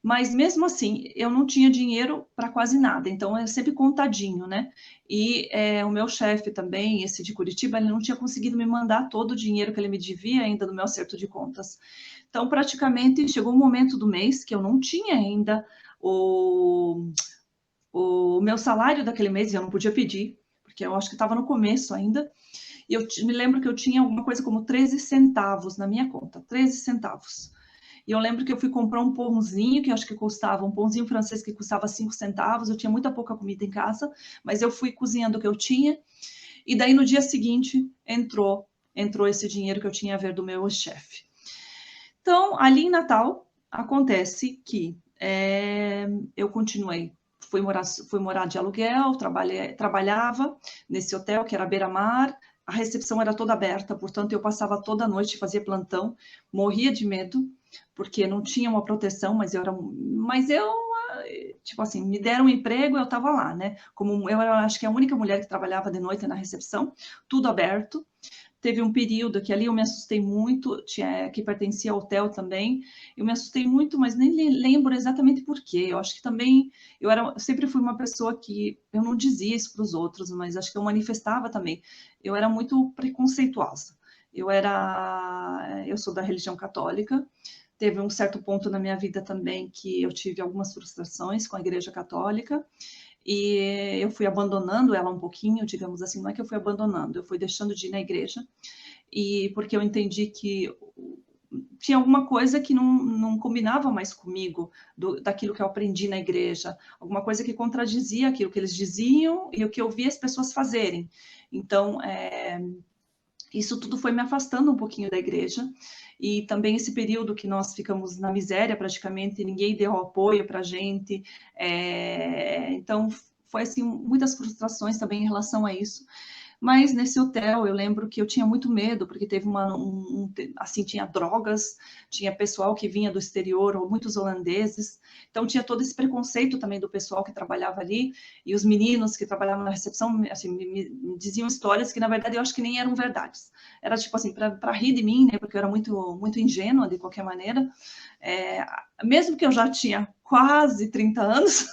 Mas mesmo assim, eu não tinha dinheiro para quase nada, então é sempre contadinho, né? E o meu chefe também, esse de Curitiba, ele não tinha conseguido me mandar todo o dinheiro que ele me devia ainda no meu acerto de contas. Então, praticamente, chegou um momento do mês que eu não tinha ainda o meu salário daquele mês, e eu não podia pedir, porque eu acho que estava no começo ainda. E eu me lembro que eu tinha alguma coisa como 13 centavos na minha conta, 13 centavos. E eu lembro que eu fui comprar um pãozinho, que eu acho que custava, um pãozinho francês que custava 5 centavos, eu tinha muita pouca comida em casa, mas eu fui cozinhando o que eu tinha, e daí no dia seguinte entrou esse dinheiro que eu tinha a ver do meu chefe. Então, ali em Natal, acontece que eu continuei, fui morar de aluguel, trabalhava nesse hotel que era beira-mar, a recepção era toda aberta, portanto, eu passava toda a noite, fazia plantão, morria de medo, porque não tinha uma proteção, mas eu, tipo assim, me deram um emprego, eu estava lá, né? Como eu era, acho que a única mulher que trabalhava de noite na recepção, tudo aberto. Teve um período que ali eu me assustei muito, que pertencia ao hotel também, eu me assustei muito, mas nem lembro exatamente por quê. Eu acho que também, eu sempre fui uma pessoa que, eu não dizia isso para os outros, mas acho que eu manifestava também. Eu era muito preconceituosa. Eu sou da religião católica, teve um certo ponto na minha vida também que eu tive algumas frustrações com a Igreja Católica, e eu fui abandonando ela um pouquinho, digamos assim, não é que eu fui abandonando, eu fui deixando de ir na igreja, e porque eu entendi que tinha alguma coisa que não combinava mais comigo, daquilo que eu aprendi na igreja, alguma coisa que contradizia aquilo que eles diziam e o que eu via as pessoas fazerem. Então, isso tudo foi me afastando um pouquinho da igreja, e também esse período que nós ficamos na miséria praticamente, ninguém deu apoio para a gente, então foi assim, muitas frustrações também em relação a isso. Mas nesse hotel eu lembro que eu tinha muito medo, porque teve assim, tinha drogas, tinha pessoal que vinha do exterior, ou muitos holandeses, então tinha todo esse preconceito também do pessoal que trabalhava ali, e os meninos que trabalhavam na recepção, assim, me diziam histórias que na verdade eu acho que nem eram verdades. Era tipo assim, para rir de mim, né, porque eu era muito, muito ingênua de qualquer maneira, mesmo que eu já tinha quase 30 anos,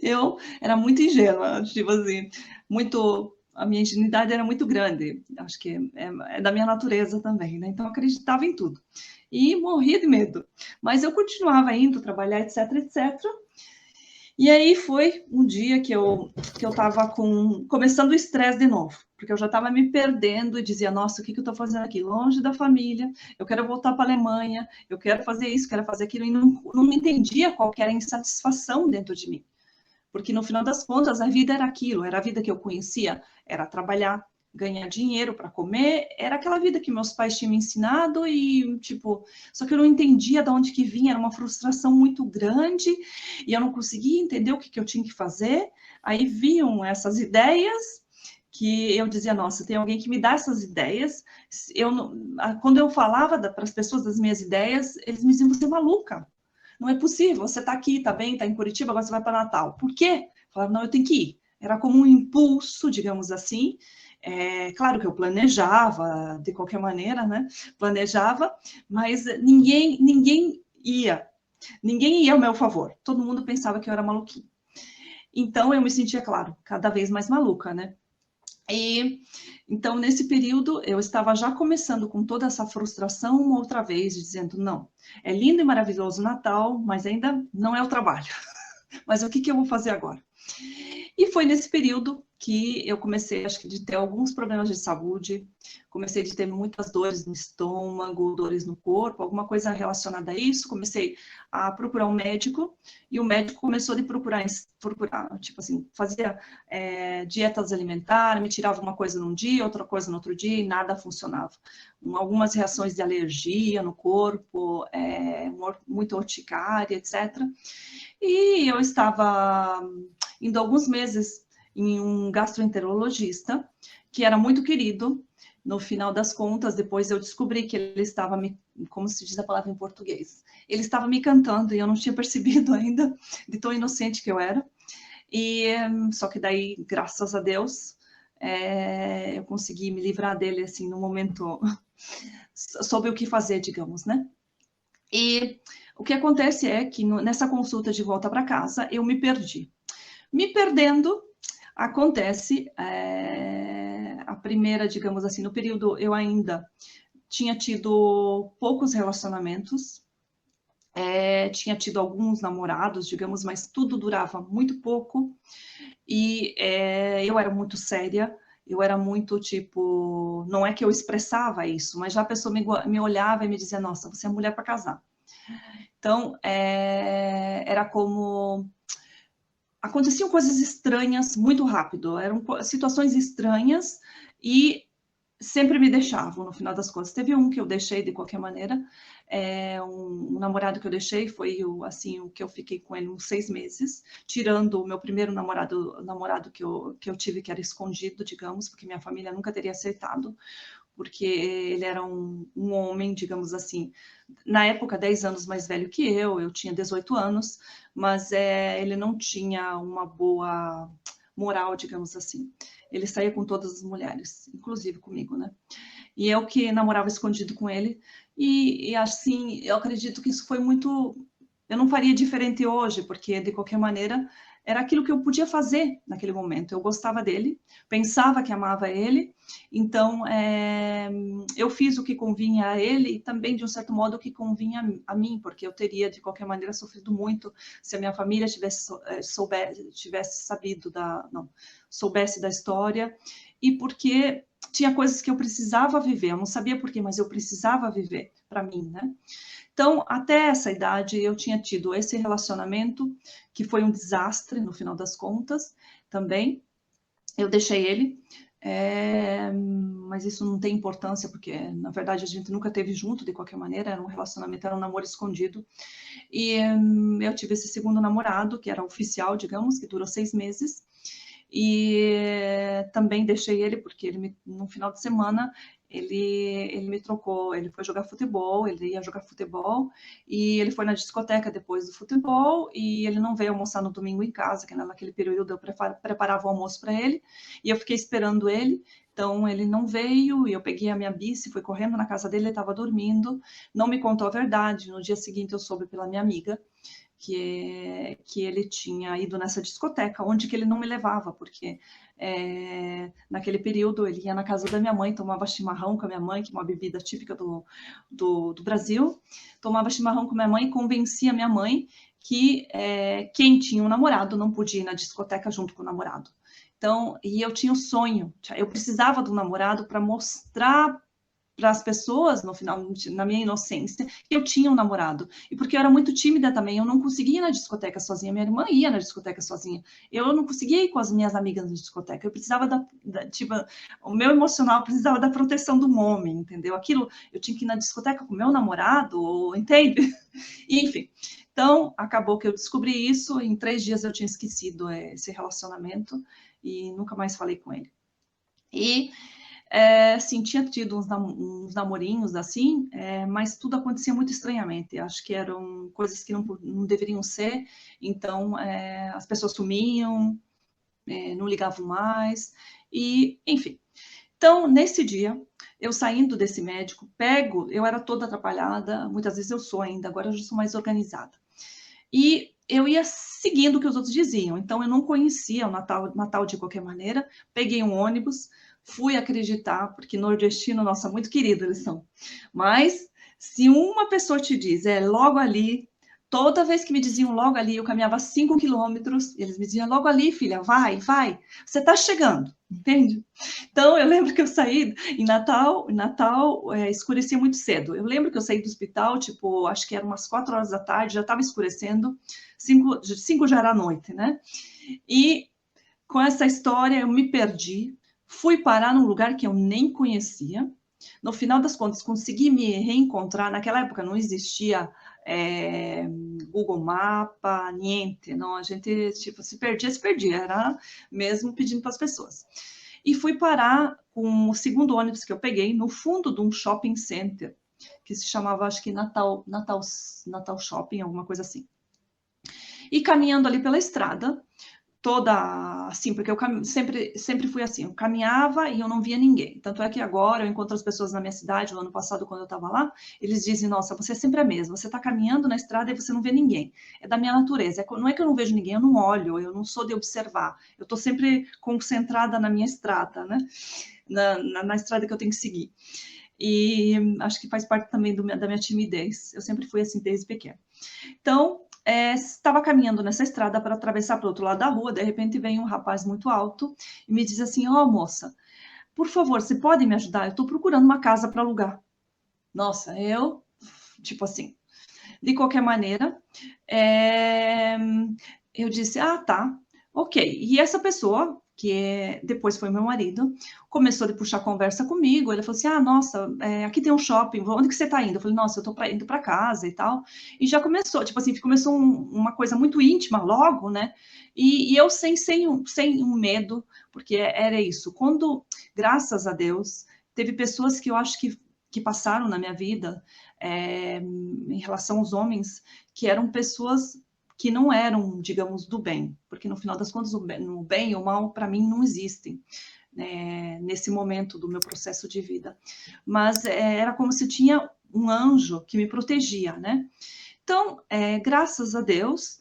eu era muito ingênua, tipo assim, a minha ingenuidade era muito grande, acho que é da minha natureza também, né? Então eu acreditava em tudo. E morria de medo. Mas eu continuava indo trabalhar, etc, etc. E aí foi um dia que eu estava começando o estresse de novo, porque eu já estava me perdendo e dizia, nossa, o que eu estou fazendo aqui? Longe da família, eu quero voltar para a Alemanha, eu quero fazer isso, quero fazer aquilo, e não entendia qual que era a insatisfação dentro de mim. Porque no final das contas, a vida era aquilo, era a vida que eu conhecia, era trabalhar, ganhar dinheiro para comer, era aquela vida que meus pais tinham me ensinado e, tipo, só que eu não entendia de onde que vinha, era uma frustração muito grande e eu não conseguia entender o que eu tinha que fazer. Aí viam essas ideias que eu dizia, nossa, tem alguém que me dá essas ideias. Quando eu falava para as pessoas das minhas ideias, eles me diziam, você é maluca. Não é possível, você está aqui, está bem, está em Curitiba, agora você vai para Natal. Por quê? Falaram, não, eu tenho que ir. Era como um impulso, digamos assim. Claro que eu planejava, de qualquer maneira, né? Planejava, mas ninguém ia. Ninguém ia ao meu favor. Todo mundo pensava que eu era maluquinha. Então, eu me sentia, claro, cada vez mais maluca, né? E então, nesse período, eu estava já começando com toda essa frustração outra vez, dizendo, não, é lindo e maravilhoso o Natal, mas ainda não é o trabalho. Mas o que eu vou fazer agora? E foi nesse período que eu comecei, acho que, de ter alguns problemas de saúde, comecei a ter muitas dores no estômago, dores no corpo, alguma coisa relacionada a isso, comecei a procurar um médico, e o médico começou a procurar tipo assim, fazia dietas alimentares, me tirava uma coisa num dia, outra coisa no outro dia, e nada funcionava. Algumas reações de alergia no corpo, muita urticária, etc. E eu estava indo alguns meses em um gastroenterologista, que era muito querido. No final das contas, depois eu descobri que ele estava me, como se diz a palavra em português, ele estava me cantando e eu não tinha percebido ainda, de tão inocente que eu era. E só que daí, graças a Deus, eu consegui me livrar dele assim no momento, soube o que fazer, digamos, né? E o que acontece é que nessa consulta de volta para casa, eu me perdi. Me perdendo, acontece a primeira, digamos assim, no período eu ainda tinha tido poucos relacionamentos, tinha tido alguns namorados, digamos, mas tudo durava muito pouco, e eu era muito séria, eu era muito, tipo, não é que eu expressava isso, mas já a pessoa me olhava e me dizia, nossa, você é mulher para casar. Então, era como... Aconteciam coisas estranhas muito rápido, eram situações estranhas, e sempre me deixavam, no final das contas. Teve um que eu deixei de qualquer maneira, um namorado que eu deixei, foi assim, o que eu fiquei com ele uns 6 meses, tirando o meu primeiro namorado que eu tive, que era escondido, digamos, porque minha família nunca teria aceitado, porque ele era um homem, digamos assim, na época 10 anos mais velho que eu tinha 18 anos, mas ele não tinha uma boa moral, digamos assim. Ele saía com todas as mulheres, inclusive comigo, né? E eu que namorava escondido com ele. E assim, eu acredito que isso foi muito. Eu não faria diferente hoje, porque de qualquer maneira era aquilo que eu podia fazer naquele momento. Eu gostava dele, pensava que amava ele, então eu fiz o que convinha a ele e também, de um certo modo, o que convinha a mim, porque eu teria, de qualquer maneira, sofrido muito se a minha família tivesse sabido não, soubesse da história, e porque tinha coisas que eu precisava viver, eu não sabia por quê, mas eu precisava viver para mim, né? Então, até essa idade, eu tinha tido esse relacionamento, que foi um desastre, no final das contas, também. Eu deixei ele, mas isso não tem importância, porque, na verdade, a gente nunca teve junto, de qualquer maneira, era um relacionamento, era um namoro escondido. E eu tive esse segundo namorado, que era oficial, digamos, que durou 6 meses, e também deixei ele porque no final de semana ele me trocou, ele foi jogar futebol, ele ia jogar futebol e ele foi na discoteca depois do futebol e ele não veio almoçar no domingo em casa, que naquele período eu preparava o almoço para ele e eu fiquei esperando ele. Então ele não veio e eu peguei a minha bici, fui correndo na casa dele, ele estava dormindo, não me contou a verdade. No dia seguinte eu soube pela minha amiga que ele tinha ido nessa discoteca, onde que ele não me levava, porque naquele período ele ia na casa da minha mãe, tomava chimarrão com a minha mãe, que é uma bebida típica do Brasil, tomava chimarrão com a minha mãe e convencia a minha mãe que quem tinha um namorado não podia ir na discoteca junto com o namorado. Então, e eu tinha o sonho, eu precisava do namorado para mostrar para as pessoas, no final, na minha inocência, que eu tinha um namorado. E porque eu era muito tímida também, eu não conseguia ir na discoteca sozinha. Minha irmã ia na discoteca sozinha. Eu não conseguia ir com as minhas amigas na discoteca. Eu precisava tipo, o meu emocional precisava da proteção de um homem, entendeu? Aquilo, eu tinha que ir na discoteca com o meu namorado, entende? Enfim. Então, acabou que eu descobri isso. Em 3 dias eu tinha esquecido esse relacionamento e nunca mais falei com ele. E sim, tinha tido uns namorinhos assim, mas tudo acontecia muito estranhamente. Acho que eram coisas que não deveriam ser, então as pessoas sumiam, não ligavam mais, e enfim. Então, nesse dia, eu saindo desse médico, eu era toda atrapalhada, muitas vezes eu sou ainda, agora eu já sou mais organizada. E eu ia seguindo o que os outros diziam, então eu não conhecia o Natal de qualquer maneira, peguei um ônibus, fui acreditar, porque nordestino, nossa, muito querido eles são. Mas se uma pessoa te diz, logo ali, toda vez que me diziam logo ali, eu caminhava 5 quilômetros, eles me diziam, logo ali, filha, vai, você está chegando, entende? Então, eu lembro que eu saí em Natal escurecia muito cedo. Eu lembro que eu saí do hospital, tipo, acho que eram umas 4 horas da tarde, já estava escurecendo, 5 já era noite, né? E com essa história eu me perdi, fui parar num lugar que eu nem conhecia. No final das contas, consegui me reencontrar. Naquela época não existia Google Mapa, niente, não. A gente tipo se perdia, era mesmo pedindo para as pessoas. E fui parar com o segundo ônibus que eu peguei no fundo de um shopping center que se chamava, acho que Natal Shopping, alguma coisa assim. E caminhando ali pela estrada, toda assim, porque eu sempre fui assim, eu caminhava e eu não via ninguém. Tanto é que agora eu encontro as pessoas na minha cidade, no ano passado, quando eu estava lá, eles dizem, nossa, você é sempre a mesma, você está caminhando na estrada e você não vê ninguém. É da minha natureza, não é que eu não vejo ninguém, eu não olho, eu não sou de observar, eu estou sempre concentrada na minha estrada, né? Na estrada que eu tenho que seguir. E acho que faz parte também da minha timidez, eu sempre fui assim desde pequena. Então, estava caminhando nessa estrada para atravessar para o outro lado da rua, de repente vem um rapaz muito alto e me diz assim, moça, por favor, você pode me ajudar? Eu estou procurando uma casa para alugar. Nossa, tipo assim, de qualquer maneira, eu disse, tá, ok. E essa pessoa depois foi meu marido, começou a puxar conversa comigo, ele falou assim, nossa, aqui tem um shopping, onde que você tá indo? Eu falei, nossa, eu tô indo para casa e tal, e já começou, tipo assim, começou uma coisa muito íntima logo, né, e eu sem um medo, porque era isso, graças a Deus, teve pessoas que eu acho que passaram na minha vida, em relação aos homens, que eram pessoas que não eram, digamos, do bem, porque no final das contas o bem e o mal para mim não existem, né, nesse momento do meu processo de vida, mas era como se tinha um anjo que me protegia, né? Então, graças a Deus,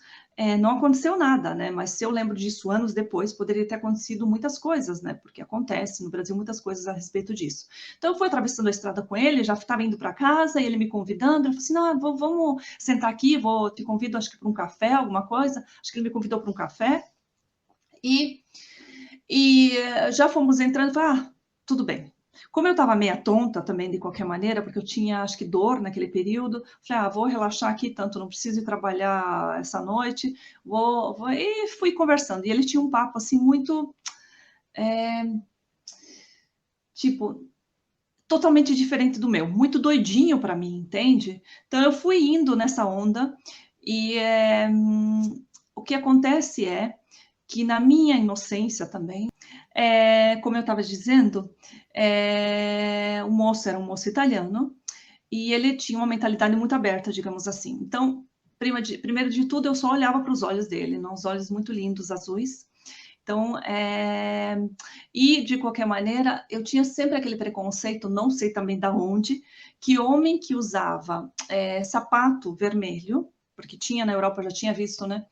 não aconteceu nada, né? Mas se eu lembro disso anos depois, poderia ter acontecido muitas coisas, né? Porque acontece no Brasil muitas coisas a respeito disso. Então, eu fui atravessando a estrada com ele, já estava indo para casa, e ele me convidando, ele falou assim, não, vamos sentar aqui, te convido, acho que para um café, alguma coisa. Acho que ele me convidou para um café. E já fomos entrando, falei, tudo bem. Como eu estava meia tonta também, de qualquer maneira, porque eu tinha, acho que, dor naquele período, falei, vou relaxar aqui, tanto não preciso ir trabalhar essa noite, e fui conversando. E ele tinha um papo, assim, muito, tipo, totalmente diferente do meu, muito doidinho para mim, entende? Então, eu fui indo nessa onda, e o que acontece é que na minha inocência também, como eu estava dizendo, o moço era um moço italiano e ele tinha uma mentalidade muito aberta, digamos assim. Então, primeiro de tudo, eu só olhava para os olhos dele, uns olhos muito lindos, azuis. Então, e de qualquer maneira, eu tinha sempre aquele preconceito, não sei também da onde, que homem que usava sapato vermelho, porque tinha na Europa, eu já tinha visto, né?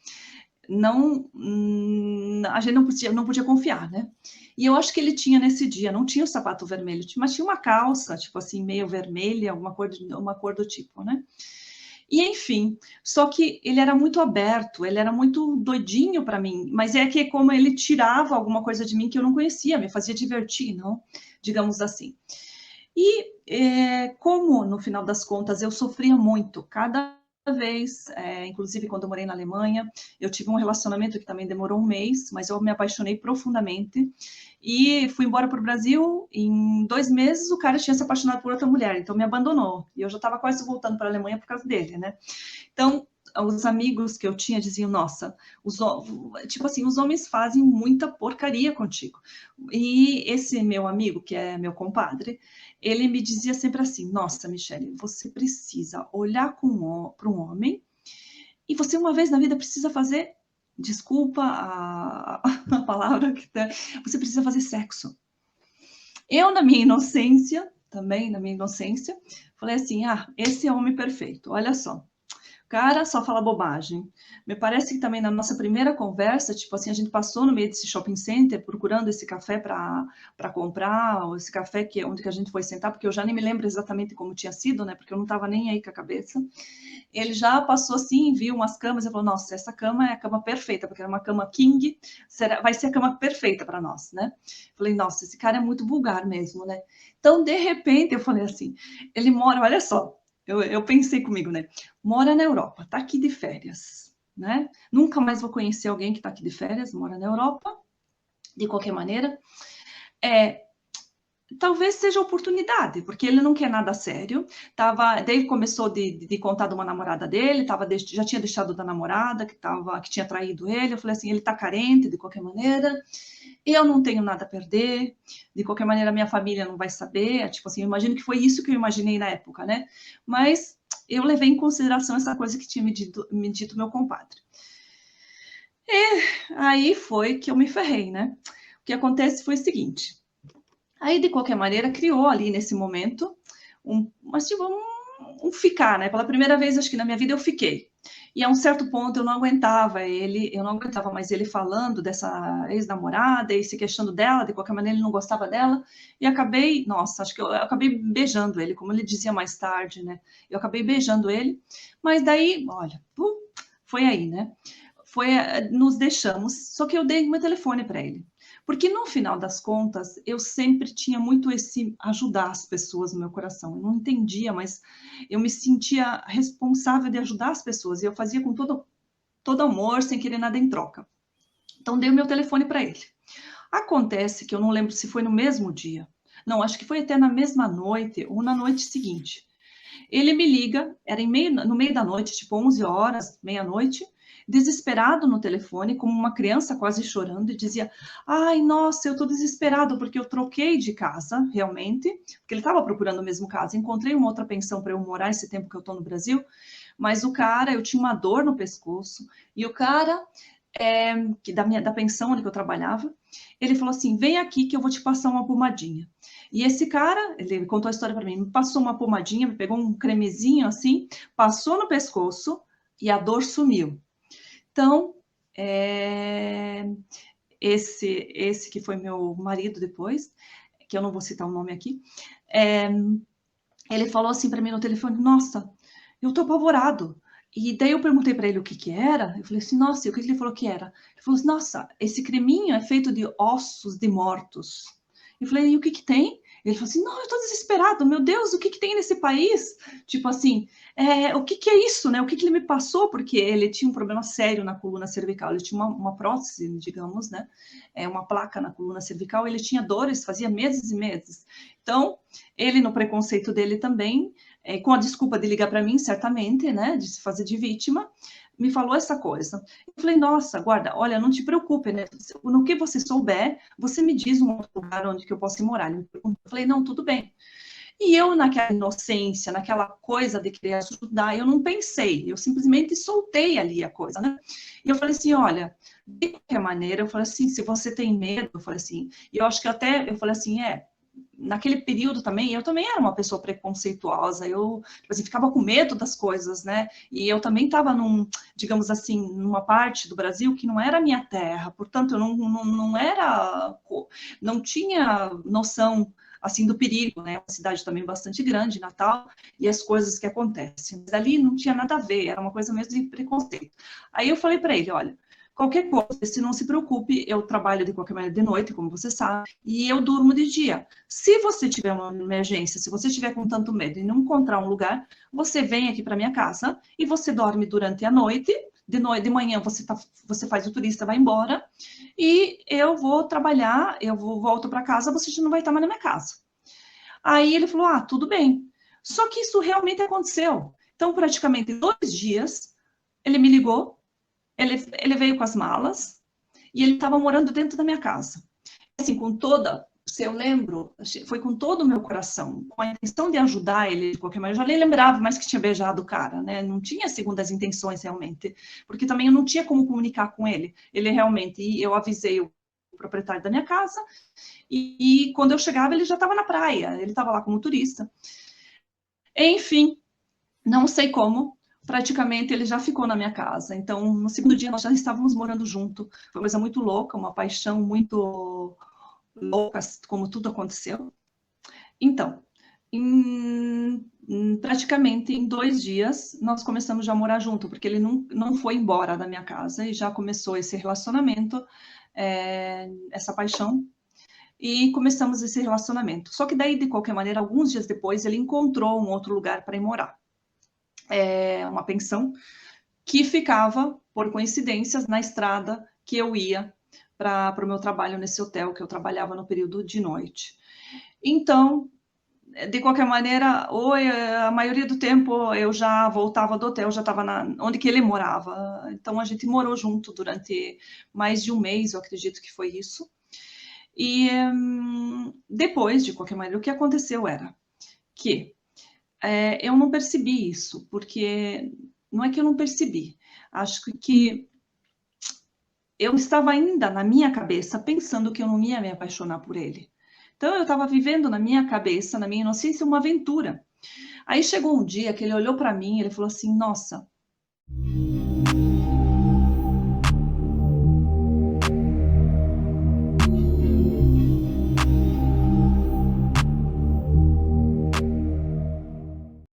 A gente não podia confiar, né? E eu acho que ele tinha nesse dia, não tinha o sapato vermelho, mas tinha uma calça, tipo assim, meio vermelha, uma cor do tipo, né? E enfim, só que ele era muito aberto, ele era muito doidinho para mim, mas é que como ele tirava alguma coisa de mim que eu não conhecia, me fazia divertir, não? Digamos assim. E como no final das contas eu sofria muito, cada vez, inclusive quando eu morei na Alemanha, eu tive um relacionamento que também demorou um mês, mas eu me apaixonei profundamente e fui embora para o Brasil. Em 2 meses o cara tinha se apaixonado por outra mulher, então me abandonou e eu já estava quase voltando para a Alemanha por causa dele, né? Então os amigos que eu tinha diziam, nossa, tipo assim, os homens fazem muita porcaria contigo. E esse meu amigo, que é meu compadre, ele me dizia sempre assim, nossa, Michele, você precisa olhar para um homem e você uma vez na vida precisa fazer, desculpa a palavra, você precisa fazer sexo. Eu, na minha inocência, também na minha inocência, falei assim, esse é o homem perfeito, olha só. Cara, só fala bobagem. Me parece que também na nossa primeira conversa, tipo assim, a gente passou no meio desse shopping center procurando esse café para comprar, ou esse café onde que a gente foi sentar, porque eu já nem me lembro exatamente como tinha sido, né? Porque eu não estava nem aí com a cabeça. Ele já passou assim, viu umas camas e falou, nossa, essa cama é a cama perfeita, porque era uma cama king, vai ser a cama perfeita para nós, né? Falei, nossa, esse cara é muito vulgar mesmo, né? Então, de repente, eu falei assim, ele mora, olha só, eu pensei comigo, né? Mora na Europa, tá aqui de férias, né? Nunca mais vou conhecer alguém que tá aqui de férias, mora na Europa, de qualquer maneira. Talvez seja oportunidade, porque ele não quer nada sério. Daí começou de contar de uma namorada dele, já tinha deixado da namorada que tinha traído ele. Eu falei assim, ele tá carente de qualquer maneira. Eu não tenho nada a perder. De qualquer maneira, minha família não vai saber. Tipo assim, eu imagino que foi isso que eu imaginei na época, né? Mas eu levei em consideração essa coisa que tinha me dito meu compadre. E aí foi que eu me ferrei, né? O que acontece foi o seguinte. Aí, de qualquer maneira, criou ali nesse momento um ficar, né? Pela primeira vez, acho que na minha vida eu fiquei. E a um certo ponto eu não aguentava mais ele falando dessa ex-namorada e se queixando dela, de qualquer maneira ele não gostava dela. E acabei, nossa, acho que eu acabei beijando ele, como ele dizia mais tarde, né? Eu acabei beijando ele, mas daí, olha, foi aí, né? Nos deixamos, só que eu dei meu telefone para ele. Porque no final das contas, eu sempre tinha muito esse ajudar as pessoas no meu coração. Eu não entendia, mas eu me sentia responsável de ajudar as pessoas. E eu fazia com todo amor, sem querer nada em troca. Então, dei o meu telefone para ele. Acontece que eu não lembro se foi no mesmo dia. Não, acho que foi até na mesma noite ou na noite seguinte. Ele me liga, era no meio da noite, tipo 11 horas, meia-noite, desesperado no telefone, como uma criança quase chorando, e dizia: ai, nossa, eu estou desesperado porque eu troquei de casa, realmente, porque ele estava procurando a mesma casa. Encontrei uma outra pensão para eu morar esse tempo que eu estou no Brasil, mas o cara, eu tinha uma dor no pescoço, e o cara da pensão onde eu trabalhava, ele falou assim: vem aqui que eu vou te passar uma pomadinha. E esse cara, ele contou a história para mim, me passou uma pomadinha, me pegou um cremezinho assim, passou no pescoço e a dor sumiu. Então, esse que foi meu marido depois, que eu não vou citar o nome aqui, ele falou assim para mim no telefone: nossa, eu tô apavorado. E daí eu perguntei para ele o que que era. Eu falei assim: nossa, e o que que ele falou que era? Ele falou assim: nossa, esse creminho é feito de ossos de mortos. Eu falei: e o que que tem? Ele falou assim: não, eu tô desesperado, meu Deus, o que que tem nesse país? Tipo assim, o que que é isso, né? O que que ele me passou? Porque ele tinha um problema sério na coluna cervical, ele tinha uma prótese, digamos, né? Uma placa na coluna cervical, ele tinha dores, fazia meses e meses. Então, ele, no preconceito dele também, com a desculpa de ligar para mim, certamente, né, de se fazer de vítima, me falou essa coisa. Eu falei: nossa, guarda, olha, não te preocupe, né? No que você souber, você me diz um outro lugar onde que eu posso ir morar. Eu falei: não, tudo bem. E eu, naquela inocência, naquela coisa de querer ajudar, eu não pensei, eu simplesmente soltei ali a coisa, né? E eu falei assim: olha, de qualquer maneira, eu falei assim, se você tem medo, eu falei assim, e eu acho que até, eu falei assim, naquele período também, eu também era uma pessoa preconceituosa, eu tipo assim, ficava com medo das coisas, né? E eu também estava digamos assim, numa parte do Brasil que não era a minha terra, portanto, eu não tinha noção assim do perigo, né? Uma cidade também bastante grande, Natal, e as coisas que acontecem. Mas ali não tinha nada a ver, era uma coisa mesmo de preconceito. Aí eu falei para ele: olha, qualquer coisa, se não se preocupe, eu trabalho de qualquer maneira de noite, como você sabe, e eu durmo de dia. Se você tiver uma emergência, se você estiver com tanto medo e não encontrar um lugar, você vem aqui para minha casa e você dorme durante a noite. De manhã você faz o turista, vai embora, e eu vou trabalhar, volto para casa, você já não vai estar mais na minha casa. Aí ele falou: ah, tudo bem. Só que isso realmente aconteceu. Então, praticamente 2 dias, ele me ligou, ele veio com as malas e ele estava morando dentro da minha casa. Assim, se eu lembro, foi com todo o meu coração, com a intenção de ajudar ele de qualquer maneira. Eu já nem lembrava mais que tinha beijado o cara, né? Não tinha segundas intenções realmente, porque também eu não tinha como comunicar com ele. Ele realmente, eu avisei o proprietário da minha casa e quando eu chegava ele já estava na praia, ele estava lá como turista. Enfim, não sei como, praticamente ele já ficou na minha casa. Então, no segundo dia, nós já estávamos morando junto. Foi uma coisa muito louca, uma paixão muito louca, como tudo aconteceu. Então, praticamente em 2 dias, nós começamos já a morar junto, porque ele não foi embora da minha casa e já começou esse relacionamento, essa paixão, e começamos esse relacionamento. Só que daí, de qualquer maneira, alguns dias depois, ele encontrou um outro lugar para ir morar. Uma pensão que ficava, por coincidências, na estrada que eu ia para o meu trabalho nesse hotel, que eu trabalhava no período de noite. Então, de qualquer maneira, a maioria do tempo eu já voltava do hotel, já estava onde que ele morava. Então, a gente morou junto durante mais de um mês, eu acredito que foi isso. E depois, de qualquer maneira, o que aconteceu era que eu não percebi isso, porque não é que eu não percebi, acho que eu estava ainda na minha cabeça pensando que eu não ia me apaixonar por ele. Então eu estava vivendo na minha cabeça, na minha inocência, uma aventura. Aí chegou um dia que ele olhou para mim e ele falou assim: nossa,